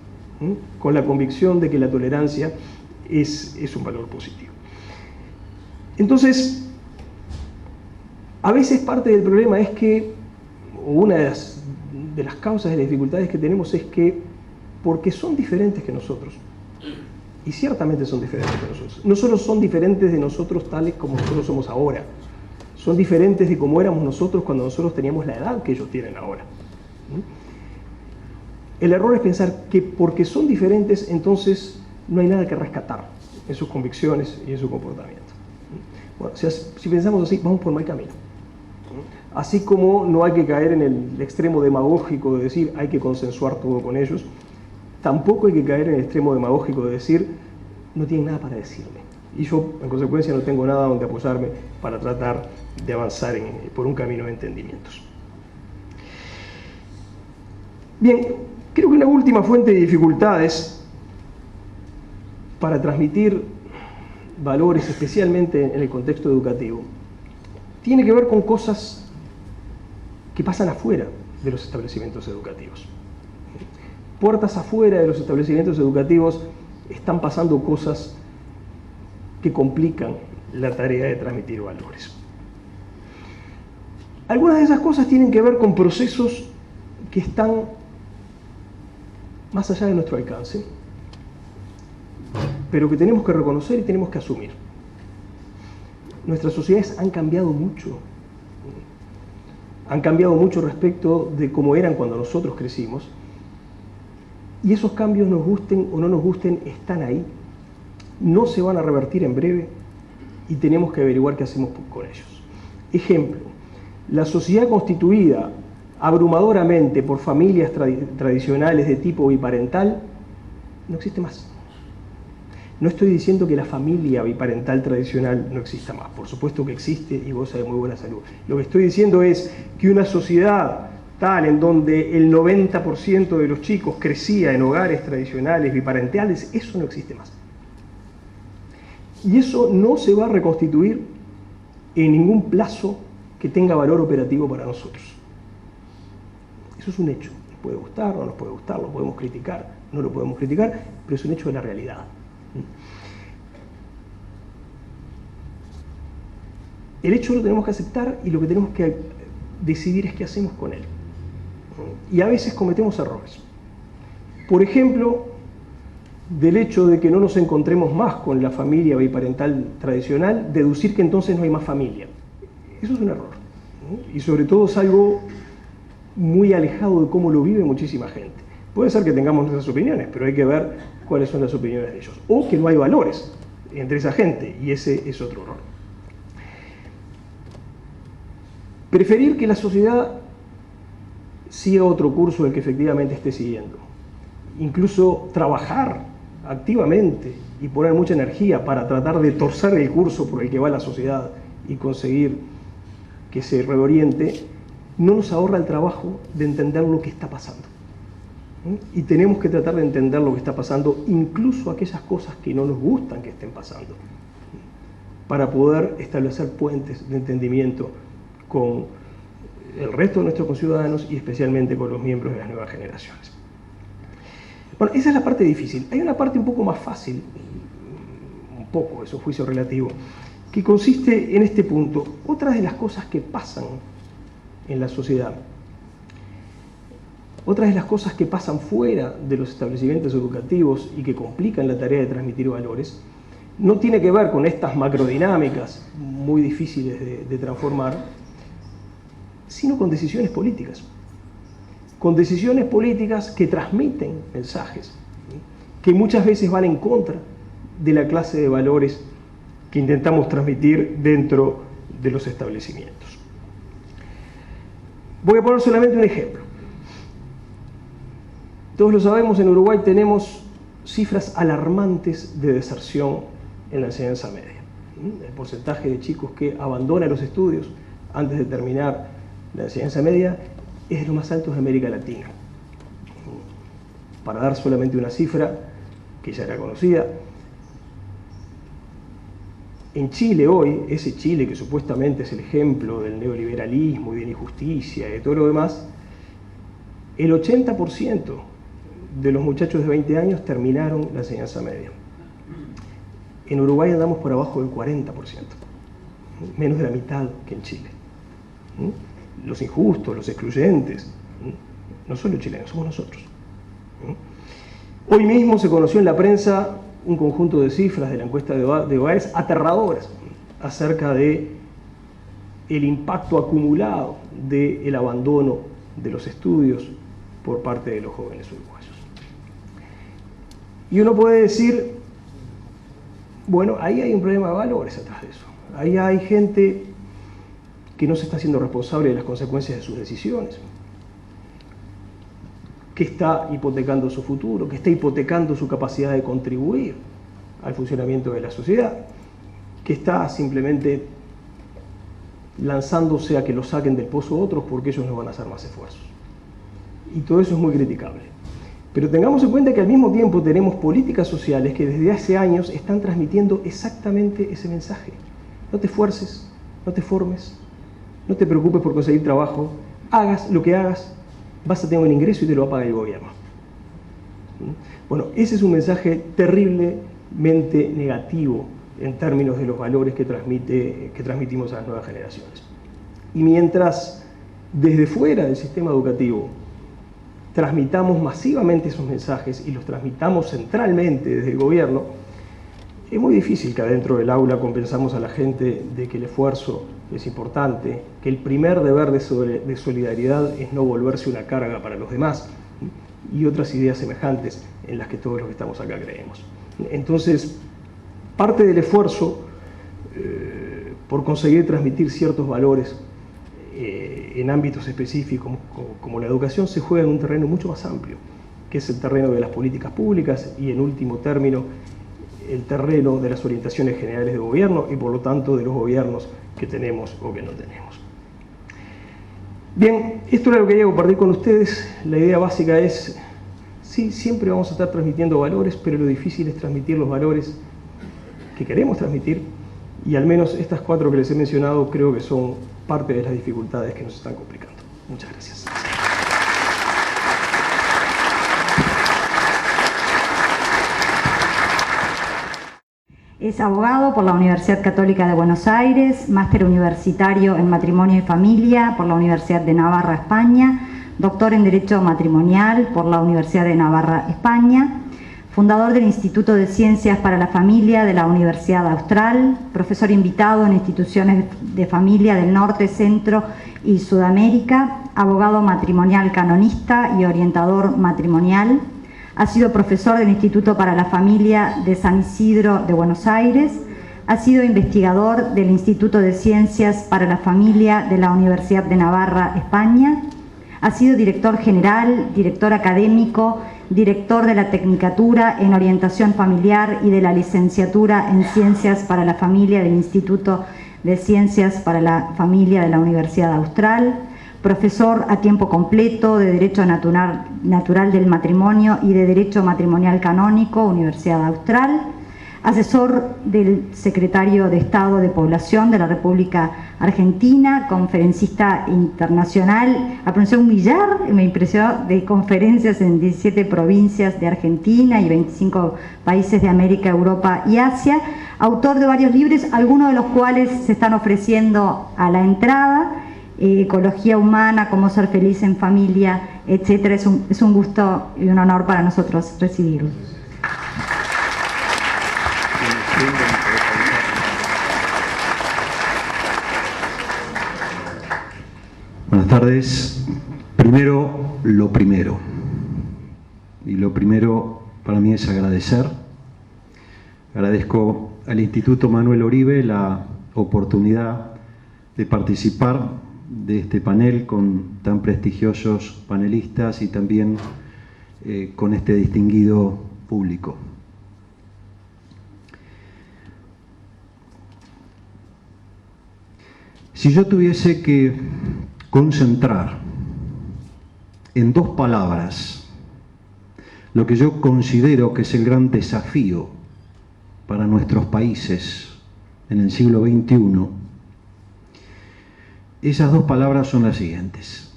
Speaker 10: con la convicción de que la tolerancia es un valor positivo. Entonces, a veces parte del problema es que, o una de las causas de las dificultades que tenemos es que, porque son diferentes que nosotros, y ciertamente son diferentes de nosotros, no solo son diferentes de nosotros tales como nosotros somos ahora, son diferentes de cómo éramos nosotros cuando nosotros teníamos la edad que ellos tienen ahora. El error es pensar que porque son diferentes, entonces no hay nada que rescatar en sus convicciones y en su comportamiento. Bueno, si pensamos así, vamos por mal camino. Así como no hay que caer en el extremo demagógico de decir hay que consensuar todo con ellos, tampoco hay que caer en el extremo demagógico de decir no tienen nada para decirme. Y yo, en consecuencia, no tengo nada donde apoyarme para tratar de avanzar por un camino de entendimientos. Bien, creo que una última fuente de dificultades para transmitir valores, especialmente en el contexto educativo, tiene que ver con cosas que pasan afuera de los establecimientos educativos. Puertas afuera de los establecimientos educativos están pasando cosas que complican la tarea de transmitir valores. Algunas de esas cosas tienen que ver con procesos que están más allá de nuestro alcance, pero que tenemos que reconocer y tenemos que asumir. Nuestras sociedades han cambiado mucho. Han cambiado mucho respecto de cómo eran cuando nosotros crecimos. Y esos cambios, nos gusten o no nos gusten, están ahí. No se van a revertir en breve y tenemos que averiguar qué hacemos con ellos. Ejemplo, la sociedad constituida abrumadoramente por familias tradicionales de tipo biparental no existe más. No estoy diciendo que la familia biparental tradicional no exista más. Por supuesto que existe y goza de muy buena salud. Lo que estoy diciendo es que una sociedad tal en donde el 90% de los chicos crecía en hogares tradicionales biparentales, eso no existe más. Y eso no se va a reconstituir en ningún plazo que tenga valor operativo para nosotros. Eso es un hecho. Nos puede gustar, no nos puede gustar, lo podemos criticar, no lo podemos criticar, pero es un hecho de la realidad. El hecho lo tenemos que aceptar y lo que tenemos que decidir es qué hacemos con él. Y a veces cometemos errores. Por ejemplo, del hecho de que no nos encontremos más con la familia biparental tradicional, deducir que entonces no hay más familia. Eso es un error. Y sobre todo es algo muy alejado de cómo lo vive muchísima gente. Puede ser que tengamos nuestras opiniones, pero hay que ver cuáles son las opiniones de ellos. O que no hay valores entre esa gente, y ese es otro error. Preferir que la sociedad siga otro curso del que efectivamente esté siguiendo. Incluso trabajar activamente y poner mucha energía para tratar de torcer el curso por el que va la sociedad y conseguir que se reoriente, no nos ahorra el trabajo de entender lo que está pasando. Y tenemos que tratar de entender lo que está pasando, incluso aquellas cosas que no nos gustan que estén pasando, para poder establecer puentes de entendimiento con el resto de nuestros conciudadanos y especialmente con los miembros de las nuevas generaciones. Bueno, esa es la parte difícil. Hay una parte un poco más fácil, un poco, es un juicio relativo, que consiste en este punto. Otras de las cosas que pasan en la sociedad, otras de las cosas que pasan fuera de los establecimientos educativos y que complican la tarea de transmitir valores, no tiene que ver con estas macrodinámicas muy difíciles de transformar, sino con decisiones políticas. Con decisiones políticas que transmiten mensajes, que muchas veces van en contra de la clase de valores que intentamos transmitir dentro de los establecimientos. Voy a poner solamente un ejemplo. Todos lo sabemos, en Uruguay tenemos cifras alarmantes de deserción en la enseñanza media. El porcentaje de chicos que abandonan los estudios antes de terminar la enseñanza media es de los más altos de América Latina. Para dar solamente una cifra que ya era conocida, En Chile hoy, ese Chile que supuestamente es el ejemplo del neoliberalismo y de la injusticia y de todo lo demás, el 80% de los muchachos de 20 años terminaron la enseñanza media. En Uruguay andamos por abajo del 40%, menos de la mitad que en Chile. Los injustos, los excluyentes, no son los chilenos, somos nosotros. Hoy mismo se conoció en la prensa un conjunto de cifras de la encuesta de hogares aterradoras acerca de el impacto acumulado del abandono de los estudios por parte de los jóvenes uruguayos. Y uno puede decir, bueno, ahí hay un problema de valores atrás de eso. Ahí hay gente que no se está haciendo responsable de las consecuencias de sus decisiones, que está hipotecando su futuro, que está hipotecando su capacidad de contribuir al funcionamiento de la sociedad, que está simplemente lanzándose a que lo saquen del pozo otros porque ellos no van a hacer más esfuerzos. Y todo eso es muy criticable. Pero tengamos en cuenta que al mismo tiempo tenemos políticas sociales que desde hace años están transmitiendo exactamente ese mensaje. No te esfuerces, no te formes, no te preocupes por conseguir trabajo, hagas lo que hagas, vas a tener un ingreso y te lo va a pagar el gobierno. Bueno, ese es un mensaje terriblemente negativo en términos de los valores que transmitimos a las nuevas generaciones. Y mientras desde fuera del sistema educativo transmitamos masivamente esos mensajes y los transmitamos centralmente desde el gobierno, es muy difícil que adentro del aula convenzamos a la gente de que el esfuerzo es importante, que el primer deber de solidaridad es no volverse una carga para los demás, y otras ideas semejantes en las que todos los que estamos acá creemos. Entonces, parte del esfuerzo por conseguir transmitir ciertos valores en ámbitos específicos como la educación se juega en un terreno mucho más amplio, que es el terreno de las políticas públicas y, en último término, el terreno de las orientaciones generales de gobierno y, por lo tanto, de los gobiernos que tenemos o que no tenemos. Bien, esto era lo que quería compartir con ustedes. La idea básica es, sí, siempre vamos a estar transmitiendo valores, pero lo difícil es transmitir los valores que queremos transmitir, y al menos estas 4 que les he mencionado creo que son parte de las dificultades que nos están complicando. Muchas gracias.
Speaker 5: Es abogado por la Universidad Católica de Buenos Aires, máster universitario en Matrimonio y Familia por la Universidad de Navarra, España, doctor en Derecho Matrimonial por la Universidad de Navarra, España, fundador del Instituto de Ciencias para la Familia de la Universidad Austral, profesor invitado en instituciones de familia del Norte, Centro y Sudamérica, abogado matrimonial canonista y orientador matrimonial. Ha sido profesor del Instituto para la Familia de San Isidro de Buenos Aires. Ha sido investigador del Instituto de Ciencias para la Familia de la Universidad de Navarra, España. Ha sido director general, director académico, director de la Tecnicatura en Orientación Familiar y de la Licenciatura en Ciencias para la Familia del Instituto de Ciencias para la Familia de la Universidad Austral. Profesor a tiempo completo de Derecho Natural del Matrimonio y de Derecho Matrimonial Canónico, Universidad Austral. Asesor del Secretario de Estado de Población de la República Argentina, conferencista internacional, ha pronunciado un millar, me impresionó, de conferencias en 17 provincias de Argentina y 25 países de América, Europa y Asia. Autor de varios libros, algunos de los cuales se están ofreciendo a la entrada. Ecología humana, cómo ser feliz en familia, etcétera. Es un gusto y un honor para nosotros recibirlo.
Speaker 11: Buenas tardes. Primero, lo primero. Y lo primero para mí es agradecer. Agradezco al Instituto Manuel Oribe la oportunidad de participar de este panel con tan prestigiosos panelistas y también con este distinguido público. Si yo tuviese que concentrar en 2 palabras lo que yo considero que es el gran desafío para nuestros países en el siglo XXI, esas dos palabras son las siguientes: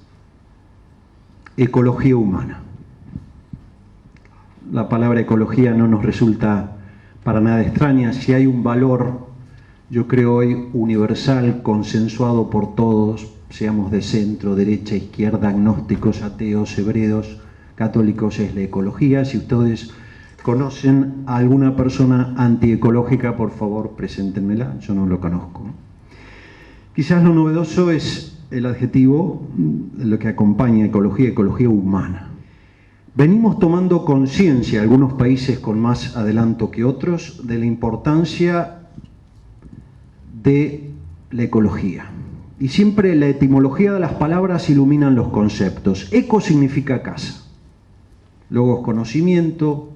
Speaker 11: ecología humana. La palabra ecología no nos resulta para nada extraña. Si hay un valor, yo creo hoy universal, consensuado por todos, seamos de centro, derecha, izquierda, agnósticos, ateos, hebreos, católicos, es la ecología. Si ustedes conocen a alguna persona antiecológica, por favor, preséntenmela, yo no lo conozco. Quizás lo novedoso es el adjetivo, lo que acompaña ecología, ecología humana. Venimos tomando conciencia, algunos países con más adelanto que otros, de la importancia de la ecología. Y siempre la etimología de las palabras iluminan los conceptos. Eco significa casa. Luego conocimiento,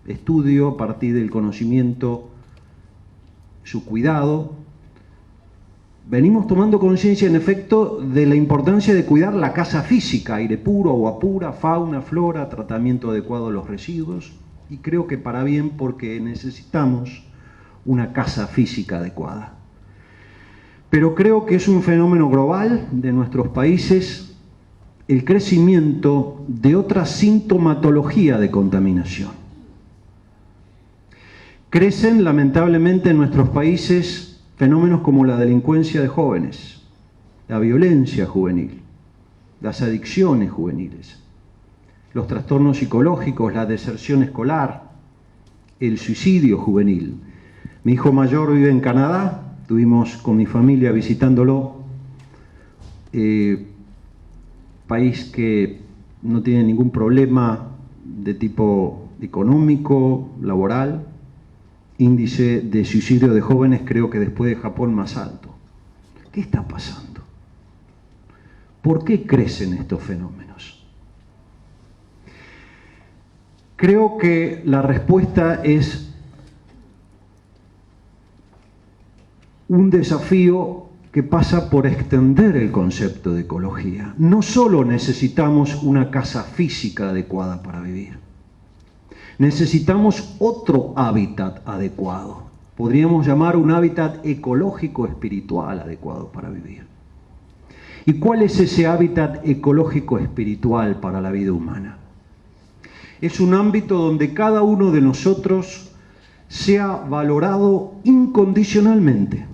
Speaker 11: estudio, a partir del conocimiento, su cuidado. Venimos tomando conciencia, en efecto, de la importancia de cuidar la casa física, aire puro, agua pura, fauna, flora, tratamiento adecuado de los residuos, y creo que para bien, porque necesitamos una casa física adecuada. Pero creo que es un fenómeno global de nuestros países el crecimiento de otra sintomatología de contaminación. Crecen, lamentablemente, en nuestros países fenómenos como la delincuencia de jóvenes, la violencia juvenil, las adicciones juveniles, los trastornos psicológicos, la deserción escolar, el suicidio juvenil. Mi hijo mayor vive en Canadá, estuvimos con mi familia visitándolo, país que no tiene ningún problema de tipo económico, laboral. Índice de suicidio de jóvenes creo que después de Japón más alto. ¿Qué está pasando? ¿Por qué crecen estos fenómenos? Creo que la respuesta es un desafío que pasa por extender el concepto de ecología. No solo necesitamos una casa física adecuada para vivir, necesitamos otro hábitat adecuado. Podríamos llamar un hábitat ecológico espiritual adecuado para vivir. ¿Y cuál es ese hábitat ecológico espiritual para la vida humana? Es un ámbito donde cada uno de nosotros sea valorado incondicionalmente,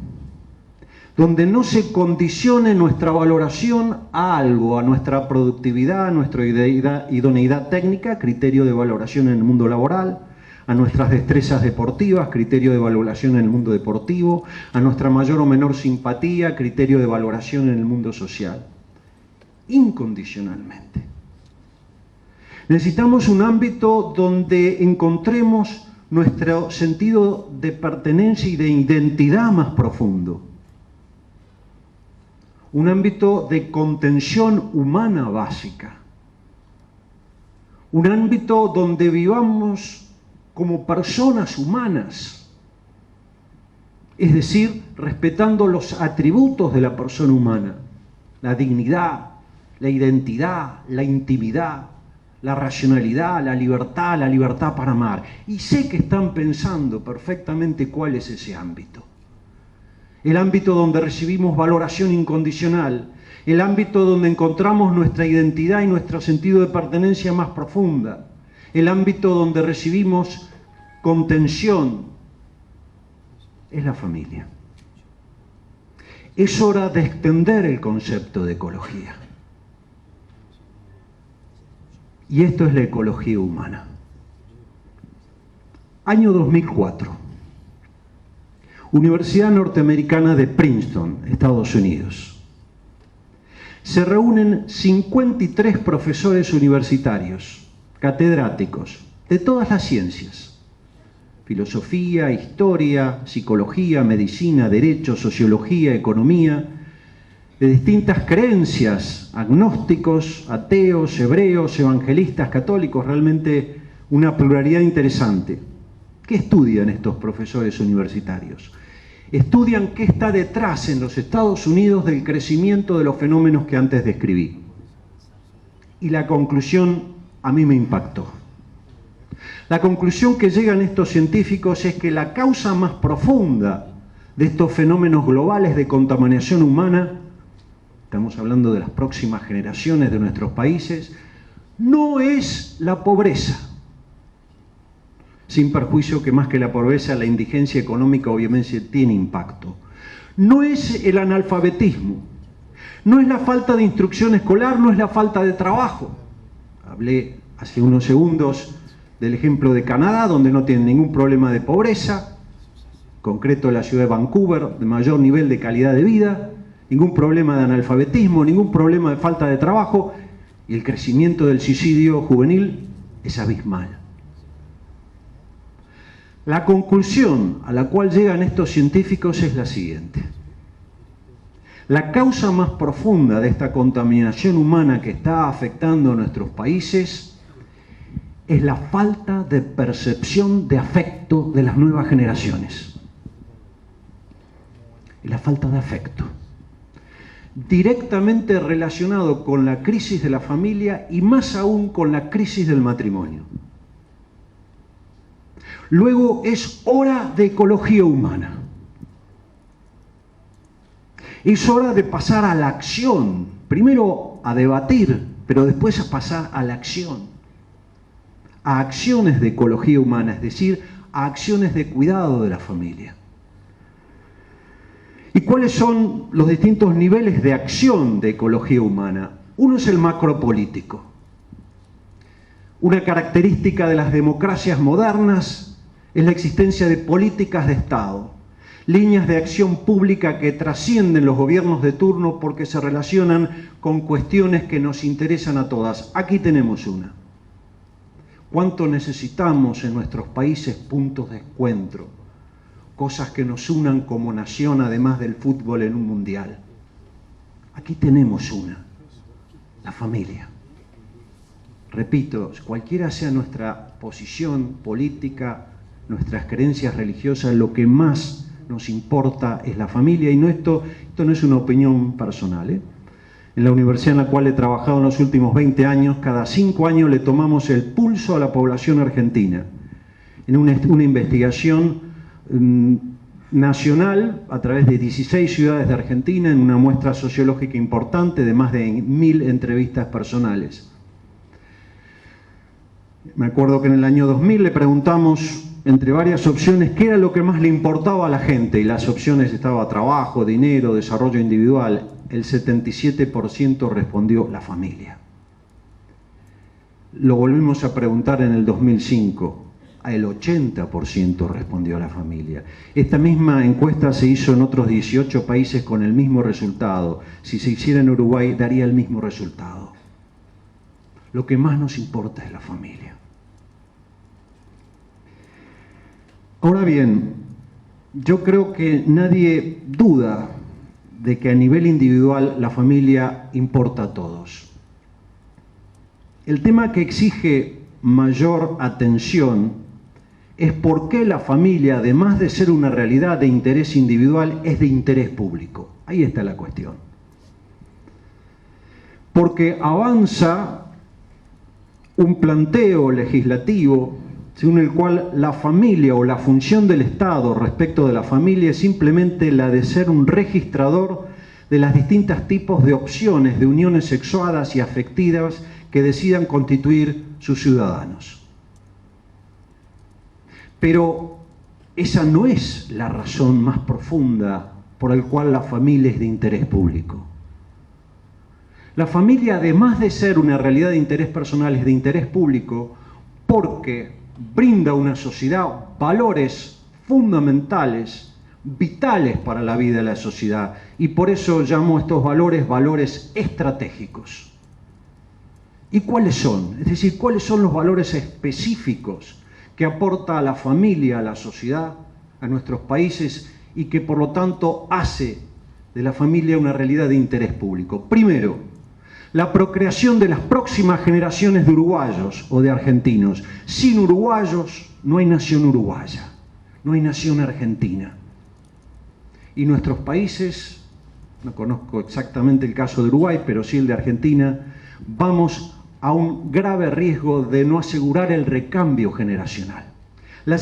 Speaker 11: donde no se condicione nuestra valoración a algo, a nuestra productividad, a nuestra idoneidad técnica, criterio de valoración en el mundo laboral, a nuestras destrezas deportivas, criterio de valoración en el mundo deportivo, a nuestra mayor o menor simpatía, criterio de valoración en el mundo social. Incondicionalmente. Necesitamos un ámbito donde encontremos nuestro sentido de pertenencia y de identidad más profundo. Un ámbito de contención humana básica. Un ámbito donde vivamos como personas humanas, es decir, respetando los atributos de la persona humana, la dignidad, la identidad, la intimidad, la racionalidad, la libertad para amar. Y sé que están pensando perfectamente cuál es ese ámbito. El ámbito donde recibimos valoración incondicional, el ámbito donde encontramos nuestra identidad y nuestro sentido de pertenencia más profunda, el ámbito donde recibimos contención, es la familia. Es hora de extender el concepto de ecología. Y esto es la ecología humana. Año 2004. Universidad Norteamericana de Princeton, Estados Unidos. Se reúnen 53 profesores universitarios, catedráticos, de todas las ciencias: filosofía, historia, psicología, medicina, derecho, sociología, economía, de distintas creencias, agnósticos, ateos, hebreos, evangelistas, católicos, realmente una pluralidad interesante. ¿Qué estudian estos profesores universitarios? Estudian qué está detrás en los Estados Unidos del crecimiento de los fenómenos que antes describí. Y la conclusión a mí me impactó. La conclusión que llegan estos científicos es que la causa más profunda de estos fenómenos globales de contaminación humana, estamos hablando de las próximas generaciones de nuestros países, no es la pobreza. Sin perjuicio que más que la pobreza, la indigencia económica obviamente tiene impacto. No es el analfabetismo, no es la falta de instrucción escolar, no es la falta de trabajo. Hablé hace unos segundos del ejemplo de Canadá, donde no tienen ningún problema de pobreza, en concreto la ciudad de Vancouver, de mayor nivel de calidad de vida, ningún problema de analfabetismo, ningún problema de falta de trabajo, y el crecimiento del suicidio juvenil es abismal. La conclusión a la cual llegan estos científicos es la siguiente. La causa más profunda de esta contaminación humana que está afectando a nuestros países es la falta de percepción de afecto de las nuevas generaciones. Es la falta de afecto. Directamente relacionado con la crisis de la familia y más aún con la crisis del matrimonio. Luego es hora de ecología humana. Es hora de pasar a la acción. Primero a debatir, pero después a pasar a la acción. A acciones de ecología humana, es decir, a acciones de cuidado de la familia. ¿Y cuáles son los distintos niveles de acción de ecología humana? Uno es el macropolítico. Una característica de las democracias modernas es la existencia de políticas de Estado, líneas de acción pública que trascienden los gobiernos de turno porque se relacionan con cuestiones que nos interesan a todas. Aquí tenemos una. ¿Cuánto necesitamos en nuestros países puntos de encuentro? Cosas que nos unan como nación, además del fútbol en un mundial. Aquí tenemos una, la familia. Repito, cualquiera sea nuestra posición política, nuestras creencias religiosas, lo que más nos importa es la familia. Y no esto no es una opinión personal, ¿eh? En la universidad en la cual he trabajado en los últimos 20 años, cada 5 años le tomamos el pulso a la población argentina. En una investigación nacional a través de 16 ciudades de Argentina, en una muestra sociológica importante de más de 1000 entrevistas personales. Me acuerdo que en el año 2000 le preguntamos, entre varias opciones, qué era lo que más le importaba a la gente, y las opciones estaban trabajo, dinero, desarrollo individual. El 77% respondió la familia. Lo volvimos a preguntar en el 2005. El 80% respondió la familia. Esta misma encuesta se hizo en otros 18 países con el mismo resultado. Si se hiciera en Uruguay, daría el mismo resultado. Lo que más nos importa es la familia. Ahora bien, yo creo que nadie duda de que a nivel individual la familia importa a todos. El tema que exige mayor atención es por qué la familia, además de ser una realidad de interés individual, es de interés público. Ahí está la cuestión. Porque avanza un planteo legislativo según el cual la familia o la función del Estado respecto de la familia es simplemente la de ser un registrador de las distintos tipos de opciones de uniones sexuadas y afectivas que decidan constituir sus ciudadanos. Pero esa no es la razón más profunda por la cual la familia es de interés público. La familia, además de ser una realidad de interés personal, es de interés público porque brinda a una sociedad valores fundamentales, vitales para la vida de la sociedad, y por eso llamo a estos valores valores estratégicos. ¿Y cuáles son? Es decir, ¿cuáles son los valores específicos que aporta a la familia, a la sociedad, a nuestros países, y que por lo tanto hace de la familia una realidad de interés público? Primero, la procreación de las próximas generaciones de uruguayos o de argentinos. Sin uruguayos no hay nación uruguaya, no hay nación argentina. Y nuestros países, no conozco exactamente el caso de Uruguay, pero sí el de Argentina, vamos a un grave riesgo de no asegurar el recambio generacional. El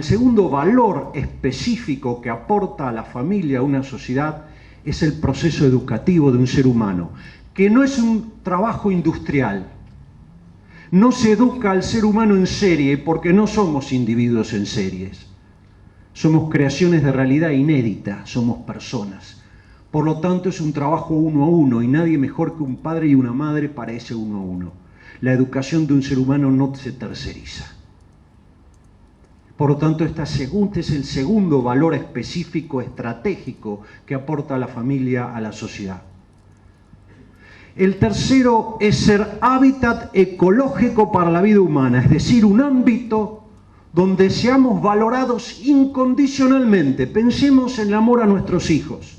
Speaker 11: segundo valor específico que aporta a la familia, a una sociedad, es el proceso educativo de un ser humano, que no es un trabajo industrial. No se educa al ser humano en serie porque no somos individuos en series. Somos creaciones de realidad inédita, somos personas. Por lo tanto, es un trabajo uno a uno y nadie mejor que un padre y una madre para ese uno a uno. La educación de un ser humano no se terceriza. Por lo tanto, este es el segundo valor específico, estratégico, que aporta la familia a la sociedad. El tercero es ser hábitat ecológico para la vida humana, es decir, un ámbito donde seamos valorados incondicionalmente. Pensemos en el amor a nuestros hijos.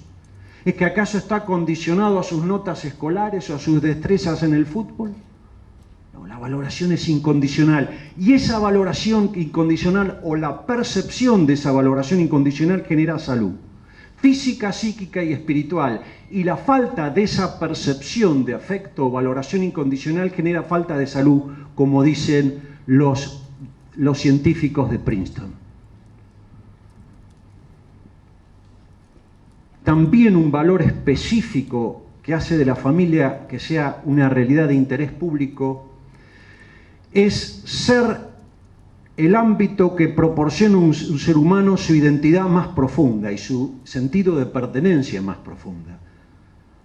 Speaker 11: ¿Es que acaso está condicionado a sus notas escolares o a sus destrezas en el fútbol? No, la valoración es incondicional. Y esa valoración incondicional o la percepción de esa valoración incondicional genera salud física, psíquica y espiritual. Y la falta de esa percepción de afecto o valoración incondicional genera falta de salud, como dicen los científicos de Princeton. También un valor específico que hace de la familia que sea una realidad de interés público es ser el ámbito que proporciona a un ser humano su identidad más profunda y su sentido de pertenencia más profunda.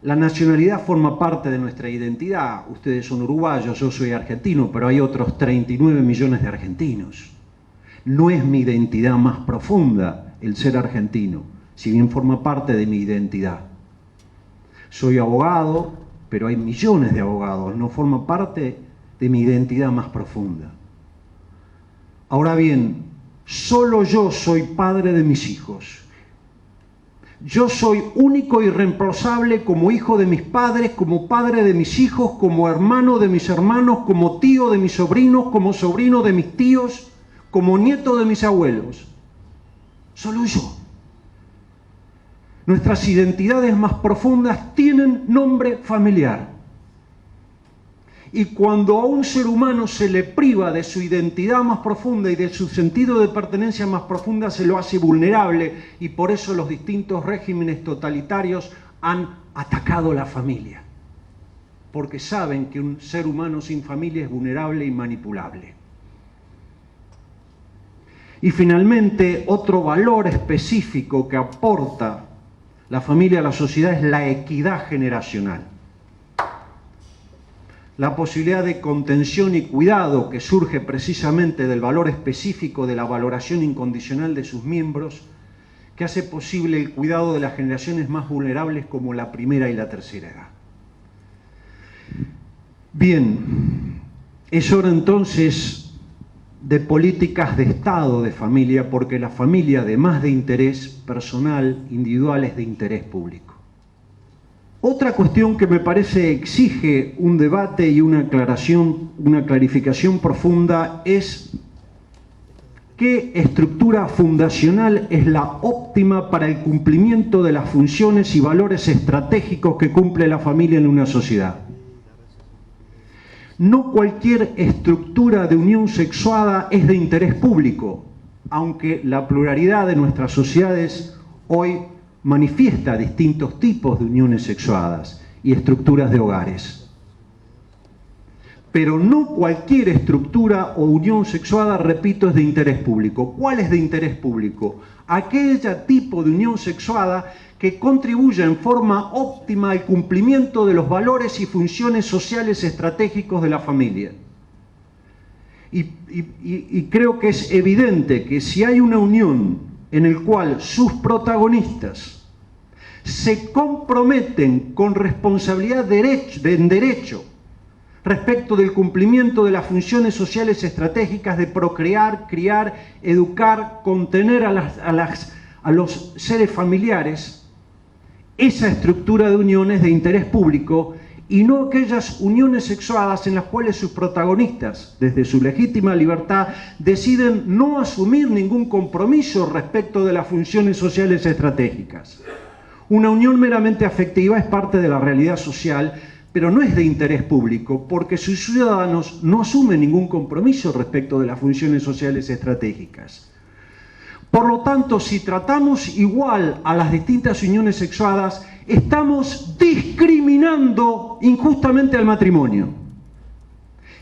Speaker 11: La nacionalidad forma parte de nuestra identidad. Ustedes son uruguayos, yo soy argentino, pero hay otros 39 millones de argentinos. No es mi identidad más profunda el ser argentino, si bien forma parte de mi identidad. Soy abogado, pero hay millones de abogados, no forma parte de mi identidad más profunda. Ahora bien, solo yo soy padre de mis hijos. Yo soy único y irreemplazable como hijo de mis padres, como padre de mis hijos, como hermano de mis hermanos, como tío de mis sobrinos, como sobrino de mis tíos, como nieto de mis abuelos. Solo yo. Nuestras identidades más profundas tienen nombre familiar. Y cuando a un ser humano se le priva de su identidad más profunda y de su sentido de pertenencia más profunda, se lo hace vulnerable, y por eso los distintos regímenes totalitarios han atacado la familia, porque saben que un ser humano sin familia es vulnerable y manipulable. Y finalmente, otro valor específico que aporta la familia a la sociedad es la equidad generacional. La posibilidad de contención y cuidado que surge precisamente del valor específico de la valoración incondicional de sus miembros, que hace posible el cuidado de las generaciones más vulnerables como la primera y la tercera edad. Bien, es hora entonces de políticas de Estado de familia, porque la familia, además de interés personal, individual, es de interés público. Otra cuestión que me parece exige un debate y una aclaración, una clarificación profunda es qué estructura fundacional es la óptima para el cumplimiento de las funciones y valores estratégicos que cumple la familia en una sociedad. No cualquier estructura de unión sexuada es de interés público, aunque la pluralidad de nuestras sociedades hoy manifiesta distintos tipos de uniones sexuadas y estructuras de hogares. Pero no cualquier estructura o unión sexuada, repito, es de interés público. ¿Cuál es de interés público? Aquel tipo de unión sexuada que contribuya en forma óptima al cumplimiento de los valores y funciones sociales estratégicos de la familia. Y creo que es evidente que si hay una unión en el cual sus protagonistas se comprometen con responsabilidad en derecho respecto del cumplimiento de las funciones sociales estratégicas de procrear, criar, educar, contener a los seres familiares, esa estructura de uniones de interés público, y no aquellas uniones sexuadas en las cuales sus protagonistas, desde su legítima libertad, deciden no asumir ningún compromiso respecto de las funciones sociales estratégicas. Una unión meramente afectiva es parte de la realidad social, pero no es de interés público porque sus ciudadanos no asumen ningún compromiso respecto de las funciones sociales estratégicas. Por lo tanto, si tratamos igual a las distintas uniones sexuadas, estamos discriminando injustamente al matrimonio.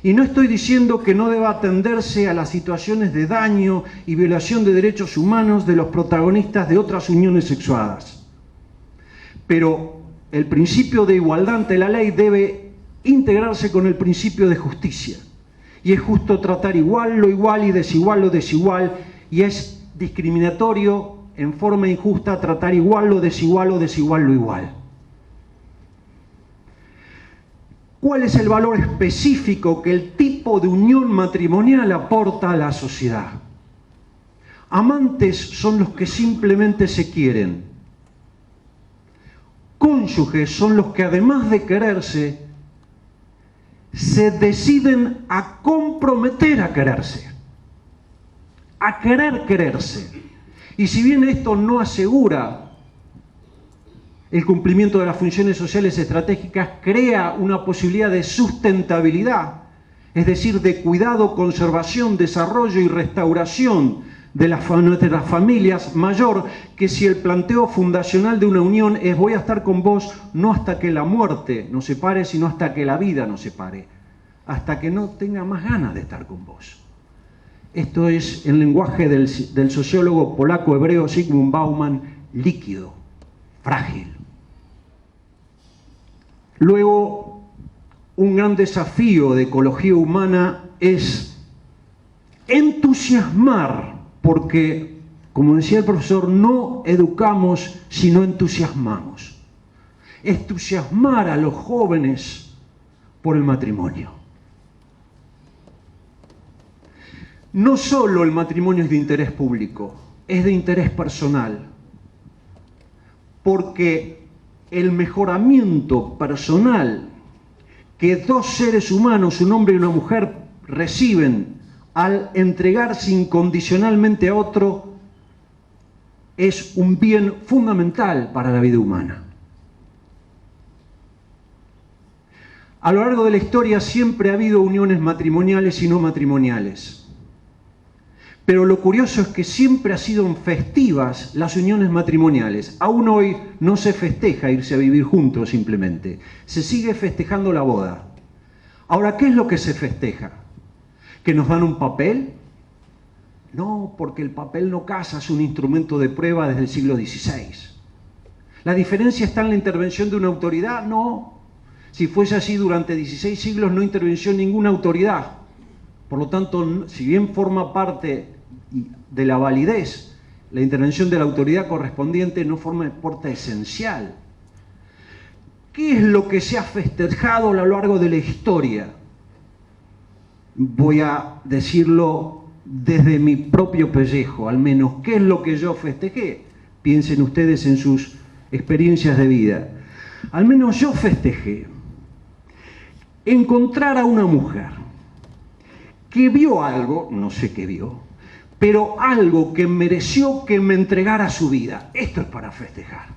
Speaker 11: Y no estoy diciendo que no deba atenderse a las situaciones de daño y violación de derechos humanos de los protagonistas de otras uniones sexuadas. Pero el principio de igualdad ante la ley debe integrarse con el principio de justicia. Y es justo tratar igual lo igual y desigual lo desigual, y es discriminatorio en forma injusta tratar igual lo desigual o desigual lo igual. ¿Cuál es el valor específico que el tipo de unión matrimonial aporta a la sociedad? Amantes son los que simplemente se quieren. Cónyuges son los que, además de quererse, se deciden a comprometer a quererse, a querer quererse. Y si bien esto no asegura el cumplimiento de las funciones sociales estratégicas, crea una posibilidad de sustentabilidad, es decir, de cuidado, conservación, desarrollo y restauración de las familias mayor que si el planteo fundacional de una unión es voy a estar con vos no hasta que la muerte nos separe, sino hasta que la vida nos separe, hasta que no tenga más ganas de estar con vos. Esto es, en lenguaje del sociólogo polaco-hebreo Zygmunt Bauman, líquido, frágil. Luego, un gran desafío de ecología humana es entusiasmar, porque, como decía el profesor, no educamos sino entusiasmamos. Entusiasmar a los jóvenes por el matrimonio. No solo el matrimonio es de interés público, es de interés personal, porque el mejoramiento personal que dos seres humanos, un hombre y una mujer, reciben al entregarse incondicionalmente a otro, es un bien fundamental para la vida humana. A lo largo de la historia siempre ha habido uniones matrimoniales y no matrimoniales. Pero lo curioso es que siempre han sido festivas las uniones matrimoniales. Aún hoy no se festeja irse a vivir juntos simplemente. Se sigue festejando la boda. Ahora, ¿qué es lo que se festeja? ¿Que nos dan un papel? No, porque el papel no casa, es un instrumento de prueba desde el siglo XVI. ¿La diferencia está en la intervención de una autoridad? No. Si fuese así, durante 16 siglos no intervenció ninguna autoridad. Por lo tanto, si bien forma parte de la validez, la intervención de la autoridad correspondiente no forma parte esencial. ¿Qué es lo que se ha festejado a lo largo de la historia? Voy a decirlo desde mi propio pellejo, al menos. ¿Qué es lo que yo festejé? Piensen ustedes en sus experiencias de vida. Al menos yo festejé encontrar a una mujer que vio algo, no sé qué vio, pero algo que mereció que me entregara su vida. Esto es para festejar.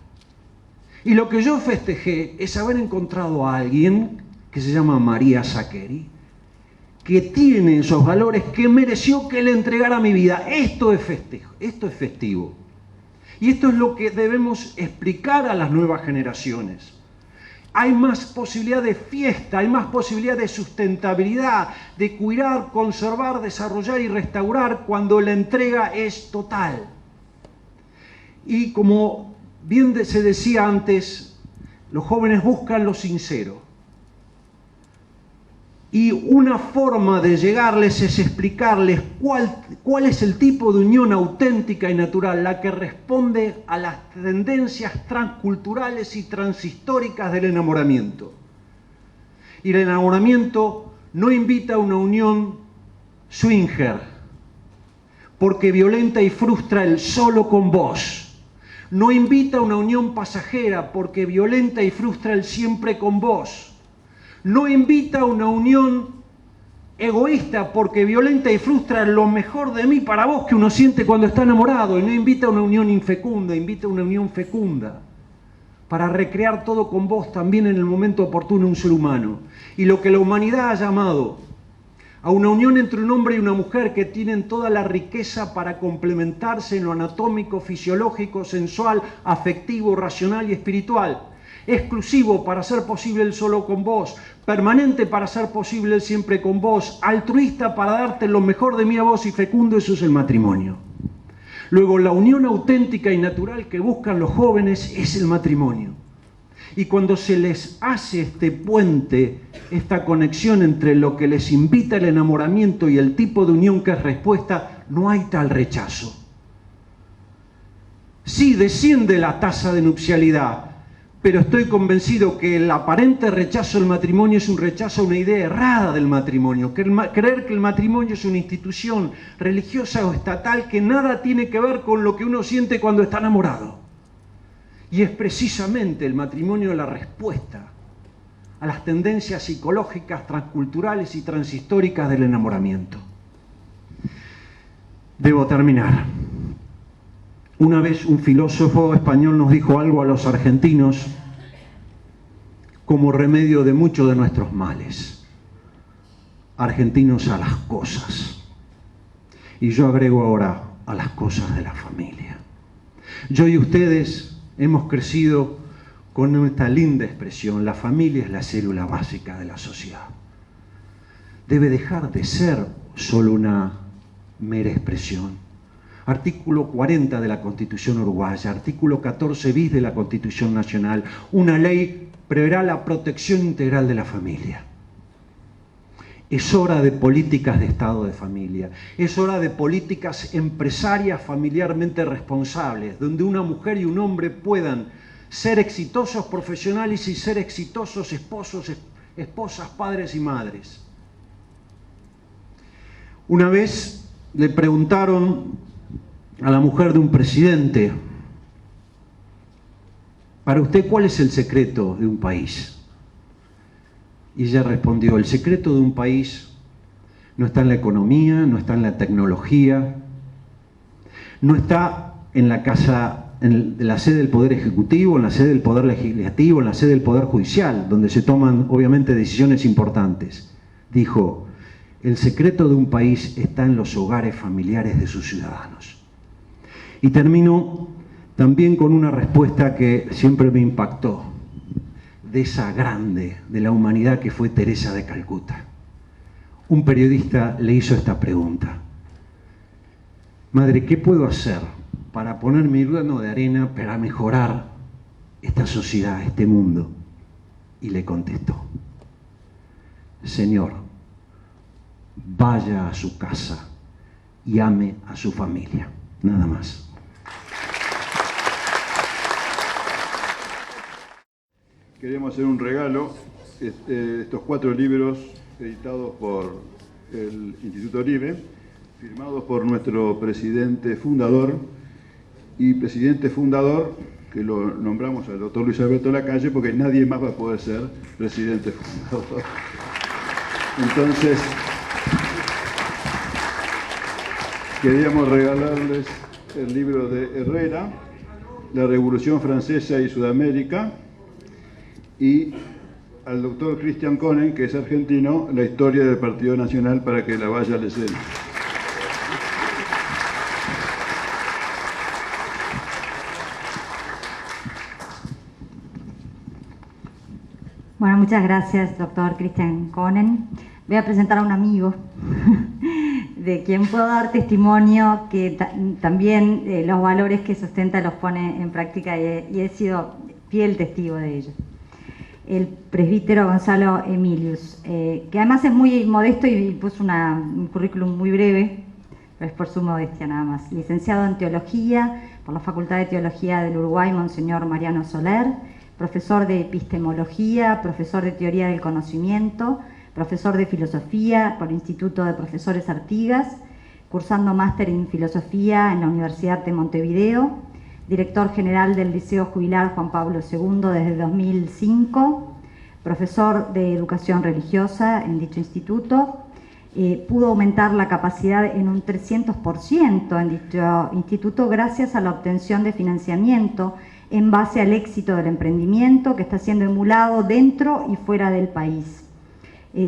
Speaker 11: Y lo que yo festejé es haber encontrado a alguien que se llama María Sakkeri, que tiene esos valores que mereció que le entregara mi vida. Esto es festejo, esto es festivo. Y esto es lo que debemos explicar a las nuevas generaciones. Hay más posibilidad de fiesta, hay más posibilidad de sustentabilidad, de cuidar, conservar, desarrollar y restaurar cuando la entrega es total. Y como bien se decía antes, los jóvenes buscan lo sincero. Y una forma de llegarles es explicarles cuál es el tipo de unión auténtica y natural, la que responde a las tendencias transculturales y transhistóricas del enamoramiento. Y el enamoramiento no invita a una unión swinger, porque violenta y frustra el solo con vos. No invita a una unión pasajera, porque violenta y frustra el siempre con vos. No invita a una unión egoísta porque violenta y frustra lo mejor de mí para vos que uno siente cuando está enamorado. Y no invita a una unión infecunda, invita a una unión fecunda. para recrear todo con vos también en el momento oportuno un ser humano. Y lo que la humanidad ha llamado a una unión entre un hombre y una mujer que tienen toda la riqueza para complementarse en lo anatómico, fisiológico, sensual, afectivo, racional y espiritual. Exclusivo para ser posible el solo con vos, permanente para ser posible el siempre con vos, altruista para darte lo mejor de mí a vos y fecundo, eso es el matrimonio. Luego, la unión auténtica y natural que buscan los jóvenes es el matrimonio. Y cuando se les hace este puente, esta conexión entre lo que les invita el enamoramiento y el tipo de unión que es respuesta, no hay tal rechazo. Sí, desciende la tasa de nupcialidad, pero estoy convencido que el aparente rechazo del matrimonio es un rechazo a una idea errada del matrimonio. Creer que el matrimonio es una institución religiosa o estatal que nada tiene que ver con lo que uno siente cuando está enamorado. Y es precisamente el matrimonio la respuesta a las tendencias psicológicas, transculturales y transhistóricas del enamoramiento. Debo terminar. Una vez un filósofo español nos dijo algo a los argentinos como remedio de muchos de nuestros males. Argentinos a las cosas. Y yo agrego ahora a las cosas de la familia. Yo y ustedes hemos crecido con esta linda expresión: la familia es la célula básica de la sociedad. Debe dejar de ser solo una mera expresión. Artículo 40 de la Constitución uruguaya, artículo 14 bis de la Constitución nacional, una ley preverá la protección integral de la familia. Es hora de políticas de Estado de familia, es hora de políticas empresarias familiarmente responsables, donde una mujer y un hombre puedan ser exitosos profesionales y ser exitosos esposos, esposas, padres y madres. Una vez le preguntaron a la mujer de un presidente: para usted, ¿cuál es el secreto de un país? Y ella respondió: el secreto de un país no está en la economía, no está en la tecnología, no está en la casa, en la sede del Poder Ejecutivo, en la sede del Poder Legislativo, en la sede del Poder Judicial, donde se toman obviamente decisiones importantes. Dijo: el secreto de un país está en los hogares familiares de sus ciudadanos. Y termino también con una respuesta que siempre me impactó, de esa grande de la humanidad que fue Teresa de Calcuta. Un periodista le hizo esta pregunta: madre, ¿qué puedo hacer para poner mi grano de arena para mejorar esta sociedad, este mundo? Y le contestó: señor, vaya a su casa y ame a su familia. Nada más.
Speaker 1: Queremos hacer un regalo, estos 4 libros editados por el Instituto Oribe, firmados por nuestro presidente fundador, que lo nombramos al doctor Luis Alberto Lacalle, porque nadie más va a poder ser presidente fundador. Entonces, queríamos regalarles el libro de Herrera, La Revolución Francesa y Sudamérica, y al doctor Christian Konen, que es argentino, La Historia del Partido Nacional, para que la vaya leyendo.
Speaker 5: Bueno, muchas gracias, doctor Christian Konen. Voy a presentar a un amigo de quien puedo dar testimonio, que también los valores que sustenta los pone en práctica y he sido fiel testigo de ello. El presbítero Gonzalo Emilius, que además es muy modesto y puso un currículum muy breve, pero es por su modestia nada más. Licenciado en Teología por la Facultad de Teología del Uruguay, Monseñor Mariano Soler, profesor de Epistemología, profesor de Teoría del Conocimiento, profesor de Filosofía por el Instituto de Profesores Artigas, cursando máster en Filosofía en la Universidad de Montevideo, director general del Liceo Jubilar Juan Pablo II desde 2005, profesor de Educación Religiosa en dicho instituto. Pudo aumentar la capacidad en un 300% en dicho instituto gracias a la obtención de financiamiento en base al éxito del emprendimiento que está siendo emulado dentro y fuera del país.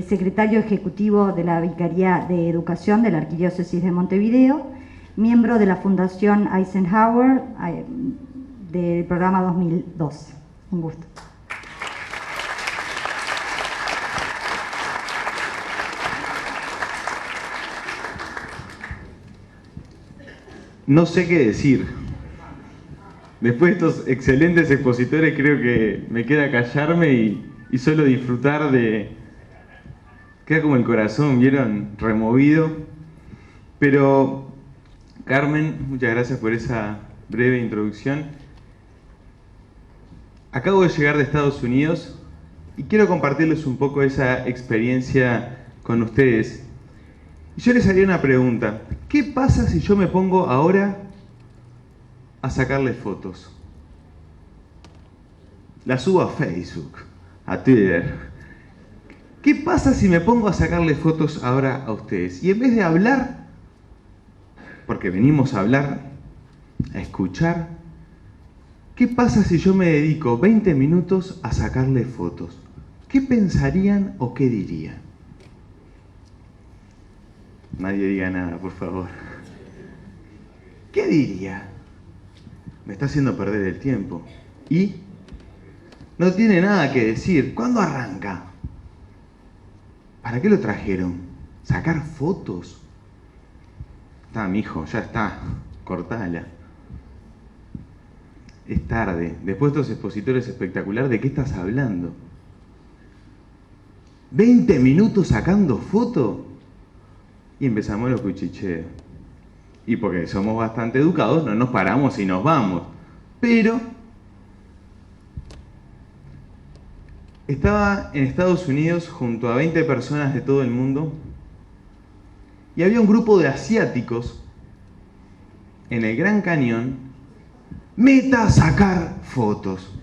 Speaker 5: Secretario Ejecutivo de la Vicaría de Educación de la Arquidiócesis de Montevideo, miembro de la Fundación Eisenhower del programa 2012. Un gusto.
Speaker 12: No sé qué decir. Después de estos excelentes expositores creo que me queda callarme y solo disfrutar de... Queda como el corazón, ¿vieron? Removido. Pero, Carmen, muchas gracias por esa breve introducción. Acabo de llegar de Estados Unidos y quiero compartirles un poco esa experiencia con ustedes. Y yo les haría una pregunta. ¿Qué pasa si yo me pongo ahora a sacarles fotos? Las subo a Facebook, a Twitter. ¿Qué pasa si me pongo a sacarles fotos ahora a ustedes? Y en vez de hablar, porque venimos a hablar, a escuchar, ¿qué pasa si yo me dedico 20 minutos a sacarles fotos? ¿Qué pensarían o qué dirían? Nadie diga nada, por favor. ¿Qué diría? Me está haciendo perder el tiempo. ¿Y? No tiene nada que decir. ¿Cuándo arranca? ¿Para qué lo trajeron? ¿Sacar fotos? Está, mijo, ya está. Cortala. Es tarde. Después de estos expositores espectaculares, ¿de qué estás hablando? ¿20 minutos sacando fotos? Y empezamos los cuchicheos. Y porque somos bastante educados, no nos paramos y nos vamos. Pero estaba en Estados Unidos junto a 20 personas de todo el mundo y había un grupo de asiáticos en el Gran Cañón, meta a sacar fotos.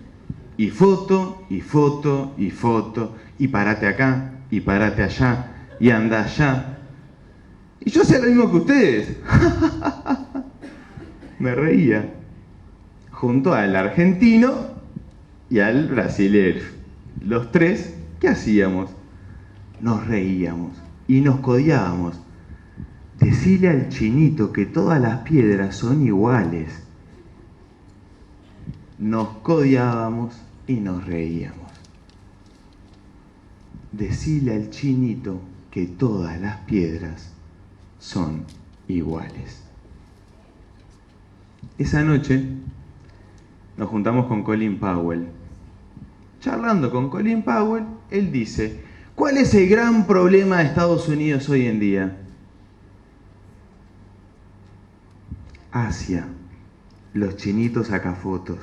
Speaker 12: Y foto, y foto, y foto, y parate acá, y parate allá, y anda allá. Y yo hacía lo mismo que ustedes. Me reía. Junto al argentino y al brasilero. Los tres, ¿qué hacíamos? Nos reíamos y nos codiábamos. Decile al chinito que todas las piedras son iguales. Nos codiábamos y nos reíamos. Decile al chinito que todas las piedras son iguales. Esa noche nos juntamos con Colin Powell. Charlando con Colin Powell, él dice, ¿cuál es el gran problema de Estados Unidos hoy en día? Asia. Los chinitos sacafotos.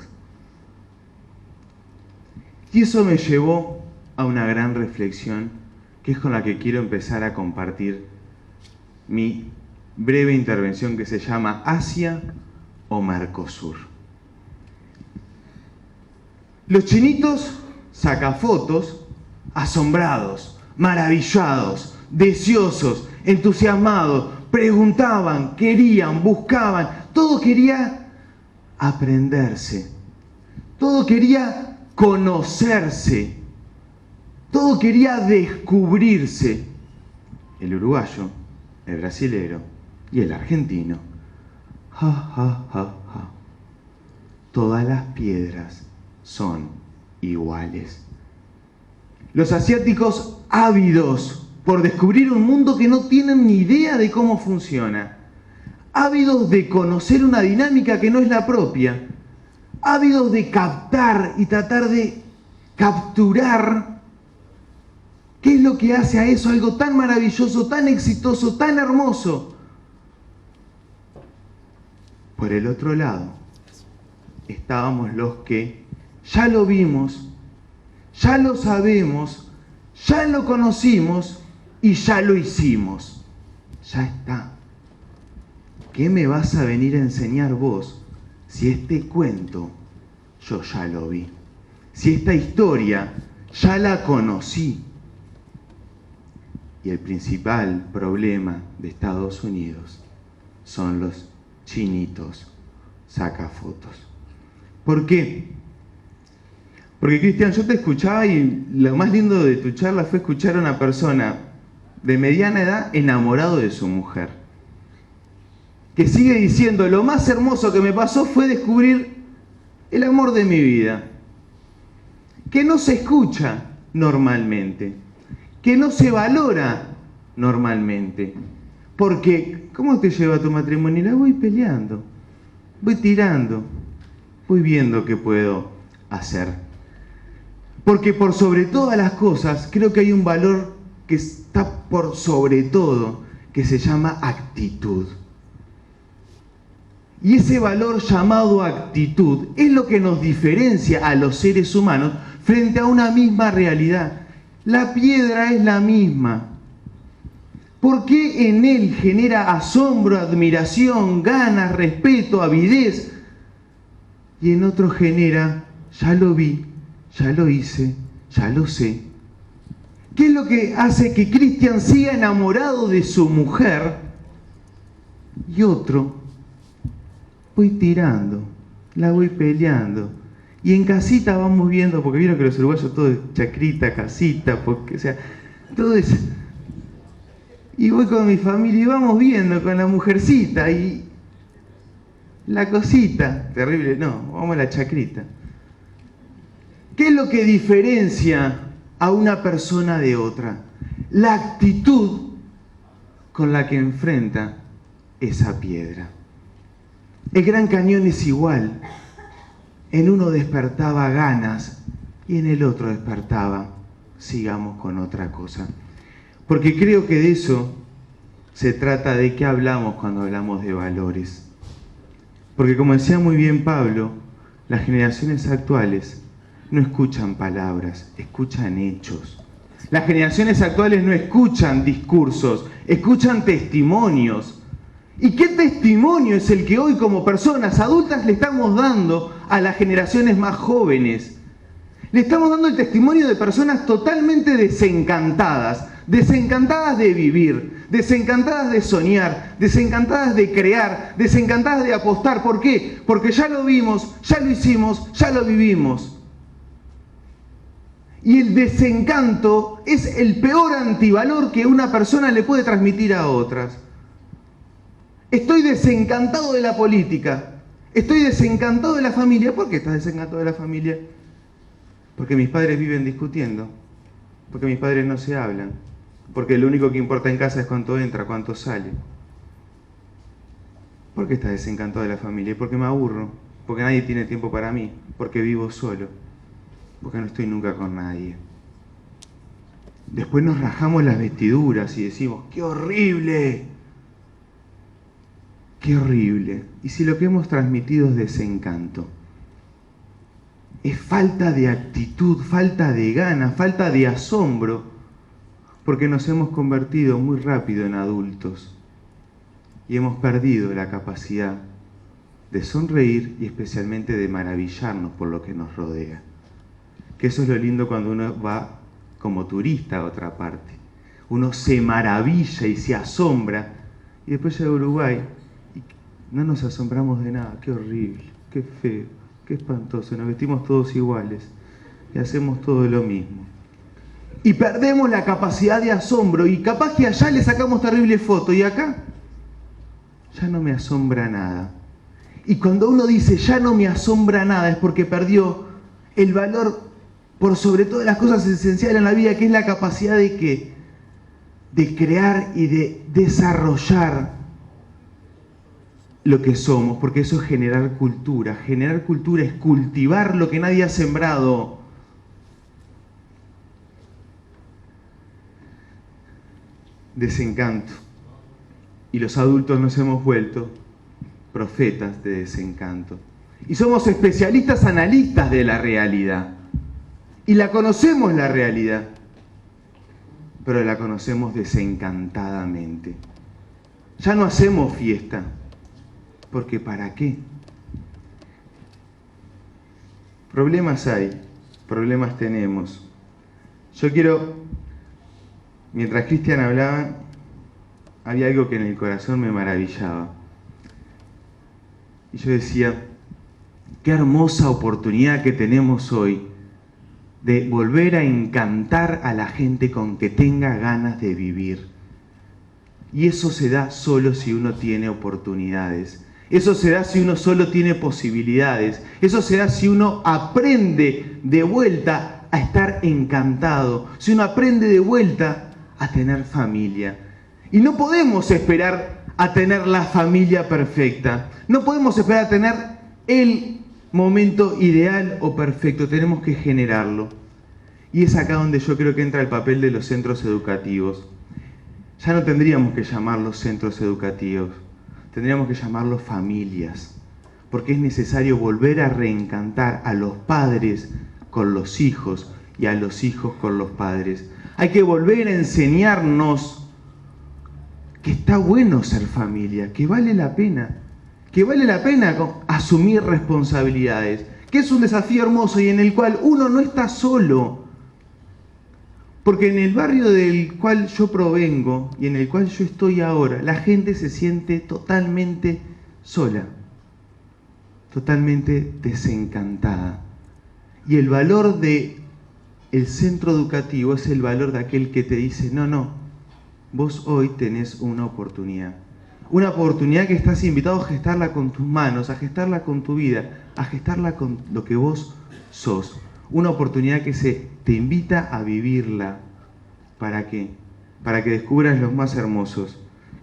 Speaker 12: Y eso me llevó a una gran reflexión, que es con la que quiero empezar a compartir mi breve intervención, que se llama Asia o Mercosur. Los chinitos sacafotos, asombrados, maravillados, deseosos, entusiasmados, preguntaban, querían, buscaban, todo quería aprenderse, todo quería conocerse, todo quería descubrirse. El uruguayo, el brasilero y el argentino. Ja, ja, ja, ja. Todas las piedras son iguales. Los asiáticos ávidos por descubrir un mundo que no tienen ni idea de cómo funciona. Ávidos de conocer una dinámica que no es la propia. Ávidos de captar y tratar de capturar qué es lo que hace a eso algo tan maravilloso, tan exitoso, tan hermoso. Por el otro lado, estábamos los que ya lo vimos, ya lo sabemos, ya lo conocimos y ya lo hicimos. Ya está. ¿Qué me vas a venir a enseñar vos si este cuento yo ya lo vi? Si esta historia ya la conocí. Y el principal problema de Estados Unidos son los chinitos sacafotos. ¿Por qué? Porque, Cristian, yo te escuchaba y lo más lindo de tu charla fue escuchar a una persona de mediana edad enamorado de su mujer, que sigue diciendo: lo más hermoso que me pasó fue descubrir el amor de mi vida, que no se escucha normalmente, que no se valora normalmente. Porque, ¿cómo te lleva tu matrimonio? La voy peleando, voy tirando, voy viendo qué puedo hacer. Porque por sobre todas las cosas, creo que hay un valor que está por sobre todo, que se llama actitud. Y ese valor llamado actitud es lo que nos diferencia a los seres humanos frente a una misma realidad. La piedra es la misma. ¿Por qué en él genera asombro, admiración, ganas, respeto, avidez? Y en otro genera: ya lo vi, ya lo hice, ya lo sé. ¿Qué es lo que hace que Cristian siga enamorado de su mujer? Y otro: voy tirando, la voy peleando. Y en casita vamos viendo, porque vieron que los uruguayos todo es chacrita, casita, porque, o sea, todo es... Y voy con mi familia y vamos viendo con la mujercita y la cosita, terrible, no, vamos a la chacrita. ¿Qué es lo que diferencia a una persona de otra? La actitud con la que enfrenta esa piedra. El Gran Cañón es igual. En uno despertaba ganas y en el otro despertaba: sigamos con otra cosa. Porque creo que de eso se trata, de qué hablamos cuando hablamos de valores. Porque, como decía muy bien Pablo, las generaciones actuales no escuchan palabras, escuchan hechos. Las generaciones actuales no escuchan discursos, escuchan testimonios. ¿Y qué testimonio es el que hoy, como personas adultas, le estamos dando a las generaciones más jóvenes? Le estamos dando el testimonio de personas totalmente desencantadas de vivir, desencantadas de soñar, desencantadas de crear, desencantadas de apostar. ¿Por qué? Porque ya lo vimos, ya lo hicimos, ya lo vivimos. Y el desencanto es el peor antivalor que una persona le puede transmitir a otras. Estoy desencantado de la política, estoy desencantado de la familia. ¿Por qué estás desencantado de la familia? Porque mis padres viven discutiendo, porque mis padres no se hablan, porque lo único que importa en casa es cuánto entra, cuánto sale. ¿Por qué estás desencantado de la familia? Porque me aburro, porque nadie tiene tiempo para mí, porque vivo solo, porque no estoy nunca con nadie. Después nos rajamos las vestiduras y decimos: ¡qué horrible! ¡Qué horrible! Y si lo que hemos transmitido es desencanto, es falta de actitud, falta de ganas, falta de asombro, porque nos hemos convertido muy rápido en adultos y hemos perdido la capacidad de sonreír y especialmente de maravillarnos por lo que nos rodea. Que eso es lo lindo cuando uno va como turista a otra parte. Uno se maravilla y se asombra, y después llega a Uruguay y no nos asombramos de nada. ¡Qué horrible! ¡Qué feo! ¡Qué espantoso! Nos vestimos todos iguales y hacemos todo lo mismo. Y perdemos la capacidad de asombro, y capaz que allá le sacamos terrible foto y acá ya no me asombra nada. Y cuando uno dice ya no me asombra nada es porque perdió el valor por sobre todas las cosas esenciales en la vida, que es la capacidad de ¿qué? De crear y de desarrollar lo que somos, porque eso es generar cultura. Generar cultura es cultivar lo que nadie ha sembrado. Desencanto. Y los adultos nos hemos vuelto profetas de desencanto. Y somos especialistas analistas de la realidad. Y la conocemos la realidad, pero la conocemos desencantadamente. Ya no hacemos fiesta, porque ¿para qué? Problemas hay, problemas tenemos. Yo quiero, mientras Cristian hablaba, había algo que en el corazón me maravillaba. Y yo decía, qué hermosa oportunidad que tenemos hoy de volver a encantar a la gente con que tenga ganas de vivir. Y eso se da solo si uno tiene oportunidades. Eso se da si uno solo tiene posibilidades. Eso se da si uno aprende de vuelta a estar encantado. Si uno aprende de vuelta a tener familia. Y no podemos esperar a tener la familia perfecta. No podemos esperar a tener el momento ideal o perfecto. Tenemos que generarlo. Y es acá donde yo creo que entra el papel de los centros educativos. Ya no tendríamos que llamarlos centros educativos. Tendríamos que llamarlos familias. Porque es necesario volver a reencantar a los padres con los hijos y a los hijos con los padres. Hay que volver a enseñarnos que está bueno ser familia, que vale la pena asumir responsabilidades, que es un desafío hermoso y en el cual uno no está solo. Porque en el barrio del cual yo provengo y en el cual yo estoy ahora, la gente se siente totalmente sola, totalmente desencantada. Y el valor del centro educativo es el valor de aquel que te dice, no, vos hoy tenés una oportunidad. Una oportunidad que estás invitado a gestarla con tus manos, a gestarla con tu vida, a gestarla con lo que vos sos. Una oportunidad que te invita a vivirla. ¿Para qué? Para que descubras los más hermosos,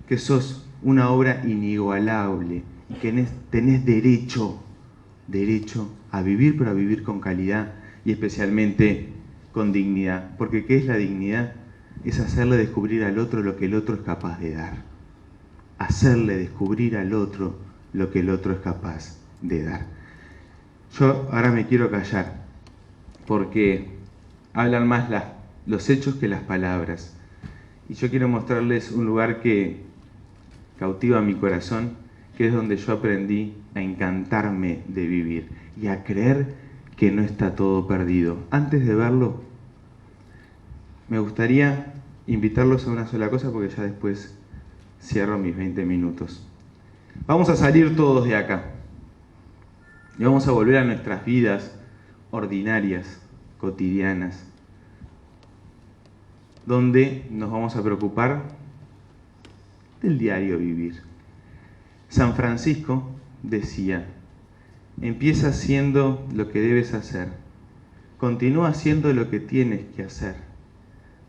Speaker 12: que sos una obra inigualable y que tenés derecho a vivir, pero a vivir con calidad y especialmente con dignidad. Porque ¿qué es la dignidad? Es hacerle descubrir al otro lo que el otro es capaz de dar. Hacerle descubrir al otro lo que el otro es capaz de dar. Yo ahora me quiero callar, porque hablan más los hechos que las palabras. Y yo quiero mostrarles un lugar que cautiva mi corazón, que es donde yo aprendí a encantarme de vivir y a creer que no está todo perdido. Antes de verlo, me gustaría invitarlos a una sola cosa, porque ya después cierro mis 20 minutos. Vamos a salir todos de acá y vamos a volver a nuestras vidas ordinarias, cotidianas, donde nos vamos a preocupar del diario vivir. San Francisco decía, empieza haciendo lo que debes hacer, continúa haciendo lo que tienes que hacer,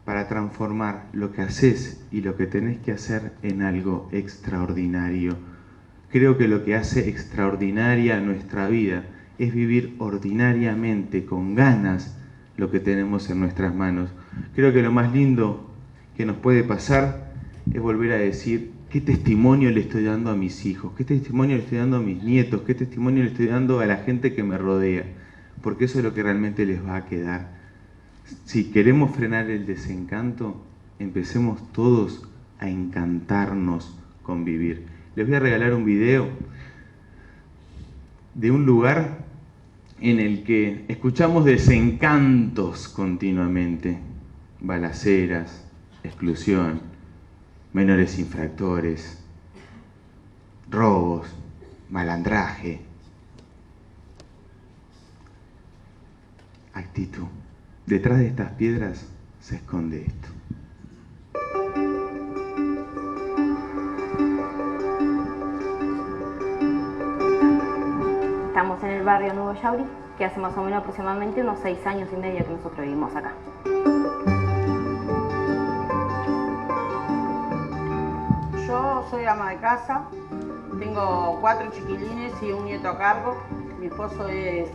Speaker 12: para transformar lo que haces y lo que tenés que hacer en algo extraordinario. Creo que lo que hace extraordinaria nuestra vida es vivir ordinariamente, con ganas, lo que tenemos en nuestras manos. Creo que lo más lindo que nos puede pasar es volver a decir, ¿qué testimonio le estoy dando a mis hijos? ¿Qué testimonio le estoy dando a mis nietos? ¿Qué testimonio le estoy dando a la gente que me rodea? Porque eso es lo que realmente les va a quedar. Si queremos frenar el desencanto, empecemos todos a encantarnos con vivir. Les voy a regalar un video de un lugar en el que escuchamos desencantos continuamente. Balaceras, exclusión, menores infractores, robos, malandraje, actitud. Detrás de estas piedras se esconde esto.
Speaker 13: Estamos en el barrio Nuevo Yauri, que hace más o menos aproximadamente unos 6 años y medio que nosotros vivimos acá.
Speaker 14: Yo soy ama de casa, tengo 4 chiquilines y un nieto a cargo. Mi esposo es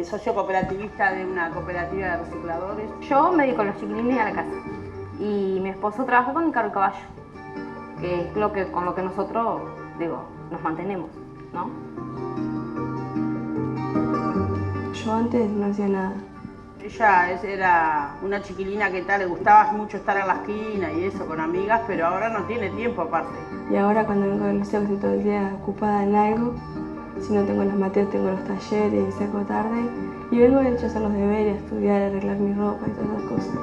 Speaker 14: socio cooperativista de una cooperativa de recicladores.
Speaker 13: Yo me dedico a los chiquilines y a la casa. Y mi esposo trabaja con el carro y caballo, que es con lo que nosotros, nos mantenemos, ¿no?
Speaker 15: Yo antes no hacía nada.
Speaker 14: Ella era una chiquilina que le gustaba mucho estar en la esquina y eso, con amigas, pero ahora no tiene tiempo aparte.
Speaker 15: Y ahora cuando vengo del liceo, que estoy todo el día ocupada en algo, si no tengo las materias, tengo los talleres y saco tarde. Y vengo de hecho a hacer los deberes, a estudiar, a arreglar mi ropa y todas esas cosas.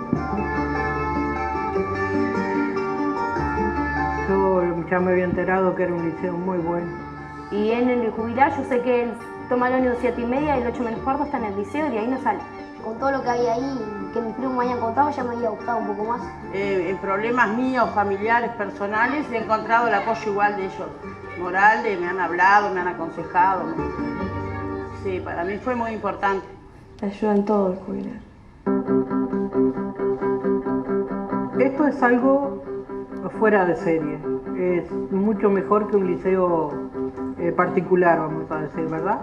Speaker 16: Yo ya me había enterado que era un liceo muy bueno.
Speaker 13: Y en el jubilar yo sé que él toma el ómnibus 7:30 y el 8 menos cuarto está en el liceo y de ahí no sale.
Speaker 16: Con todo lo que había ahí, que mis primos me hayan contado, ya me había gustado un poco más.
Speaker 14: En problemas míos, familiares, personales, he encontrado el apoyo igual de ellos. Moral, me han hablado, me han aconsejado. Sí, para mí fue muy importante.
Speaker 15: Te ayuda en todo el jubilar.
Speaker 17: Esto es algo fuera de serie. Es mucho mejor que un liceo particular, vamos a decir, ¿verdad?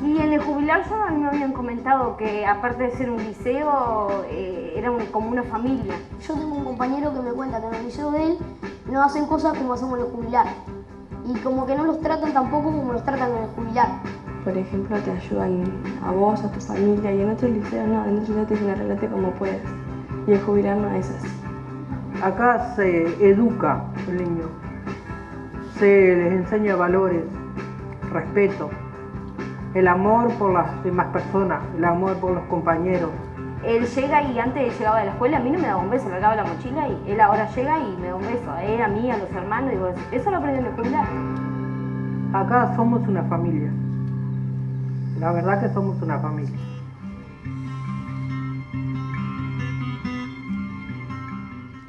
Speaker 13: Y en el jubilarse a mí me habían comentado que aparte de ser un liceo, era como una familia.
Speaker 16: Yo tengo un compañero que me cuenta que en el liceo de él no hacen cosas como hacemos en el jubilar. Y como que no los tratan tampoco como los tratan en el jubilar.
Speaker 15: Por ejemplo, te ayudan a vos, a tu familia, y en otros liceos no, en otros liceos te dicen arreglate como puedas. Y el jubilar no es así.
Speaker 17: Acá se educa el niño, se les enseña valores, respeto, el amor por las demás personas, el amor por los compañeros.
Speaker 13: Él llega y antes llegaba de la escuela, a mí no me daba un beso, largaba la mochila y él ahora llega y me da un beso, a él, a mí, a los hermanos, digo, eso lo aprendí en el jubilar.
Speaker 17: Acá somos una familia, la verdad que somos una familia.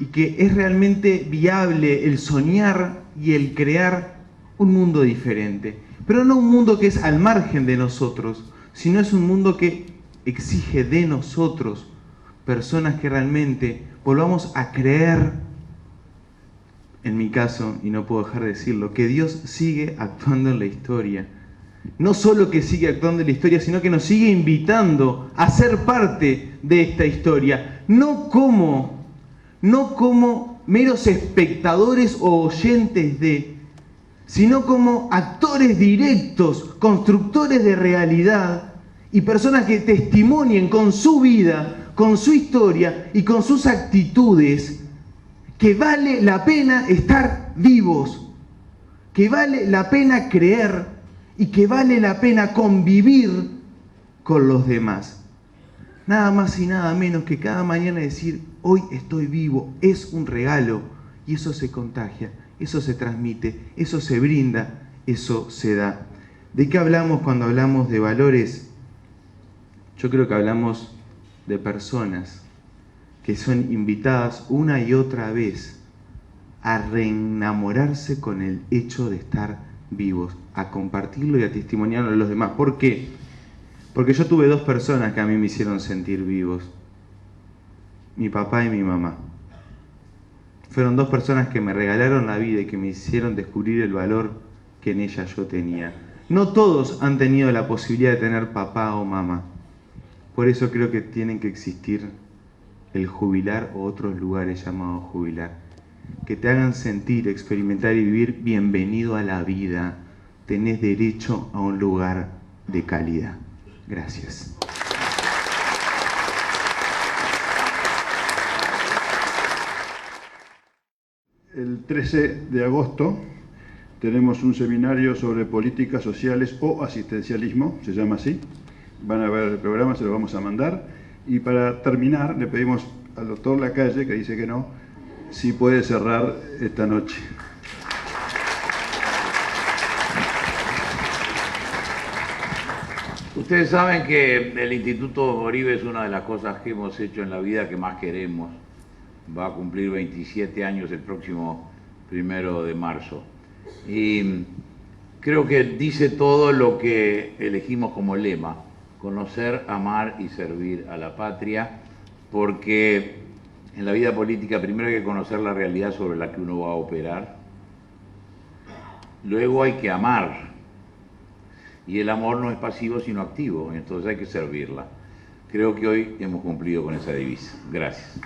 Speaker 12: Y que es realmente viable el soñar y el crear un mundo diferente. Pero no un mundo que es al margen de nosotros, sino es un mundo que exige de nosotros personas que realmente volvamos a creer, en mi caso, y no puedo dejar de decirlo, que Dios sigue actuando en la historia. No solo que sigue actuando en la historia, sino que nos sigue invitando a ser parte de esta historia, no como meros espectadores o oyentes de, sino como actores directos, constructores de realidad y personas que testimonien con su vida, con su historia y con sus actitudes que vale la pena estar vivos, que vale la pena creer y que vale la pena convivir con los demás. Nada más y nada menos que cada mañana decir, hoy estoy vivo, es un regalo, y eso se contagia, eso se transmite, eso se brinda, eso se da. ¿De qué hablamos cuando hablamos de valores? Yo creo que hablamos de personas que son invitadas una y otra vez a reenamorarse con el hecho de estar vivos, a compartirlo y a testimoniarlo a los demás. ¿Por qué? Porque yo tuve dos personas que a mí me hicieron sentir vivos. Mi papá y mi mamá. Fueron dos personas que me regalaron la vida y que me hicieron descubrir el valor que en ella yo tenía. No todos han tenido la posibilidad de tener papá o mamá. Por eso creo que tienen que existir el jubilar o otros lugares llamados jubilar, que te hagan sentir, experimentar y vivir bienvenido a la vida. Tenés derecho a un lugar de calidad. Gracias.
Speaker 1: El 13 de agosto tenemos un seminario sobre políticas sociales o asistencialismo, se llama así. Van a ver el programa, se lo vamos a mandar. Y para terminar, le pedimos al doctor Lacalle, que dice que no, si puede cerrar esta noche.
Speaker 7: Ustedes saben que el Instituto Oribe es una de las cosas que hemos hecho en la vida que más queremos. Va a cumplir 27 años el próximo 1 de marzo. Y creo que dice todo lo que elegimos como lema: conocer, amar y servir a la patria, porque en la vida política primero hay que conocer la realidad sobre la que uno va a operar, luego hay que amar, y el amor no es pasivo sino activo, entonces hay que servirla. Creo que hoy hemos cumplido con esa divisa. Gracias.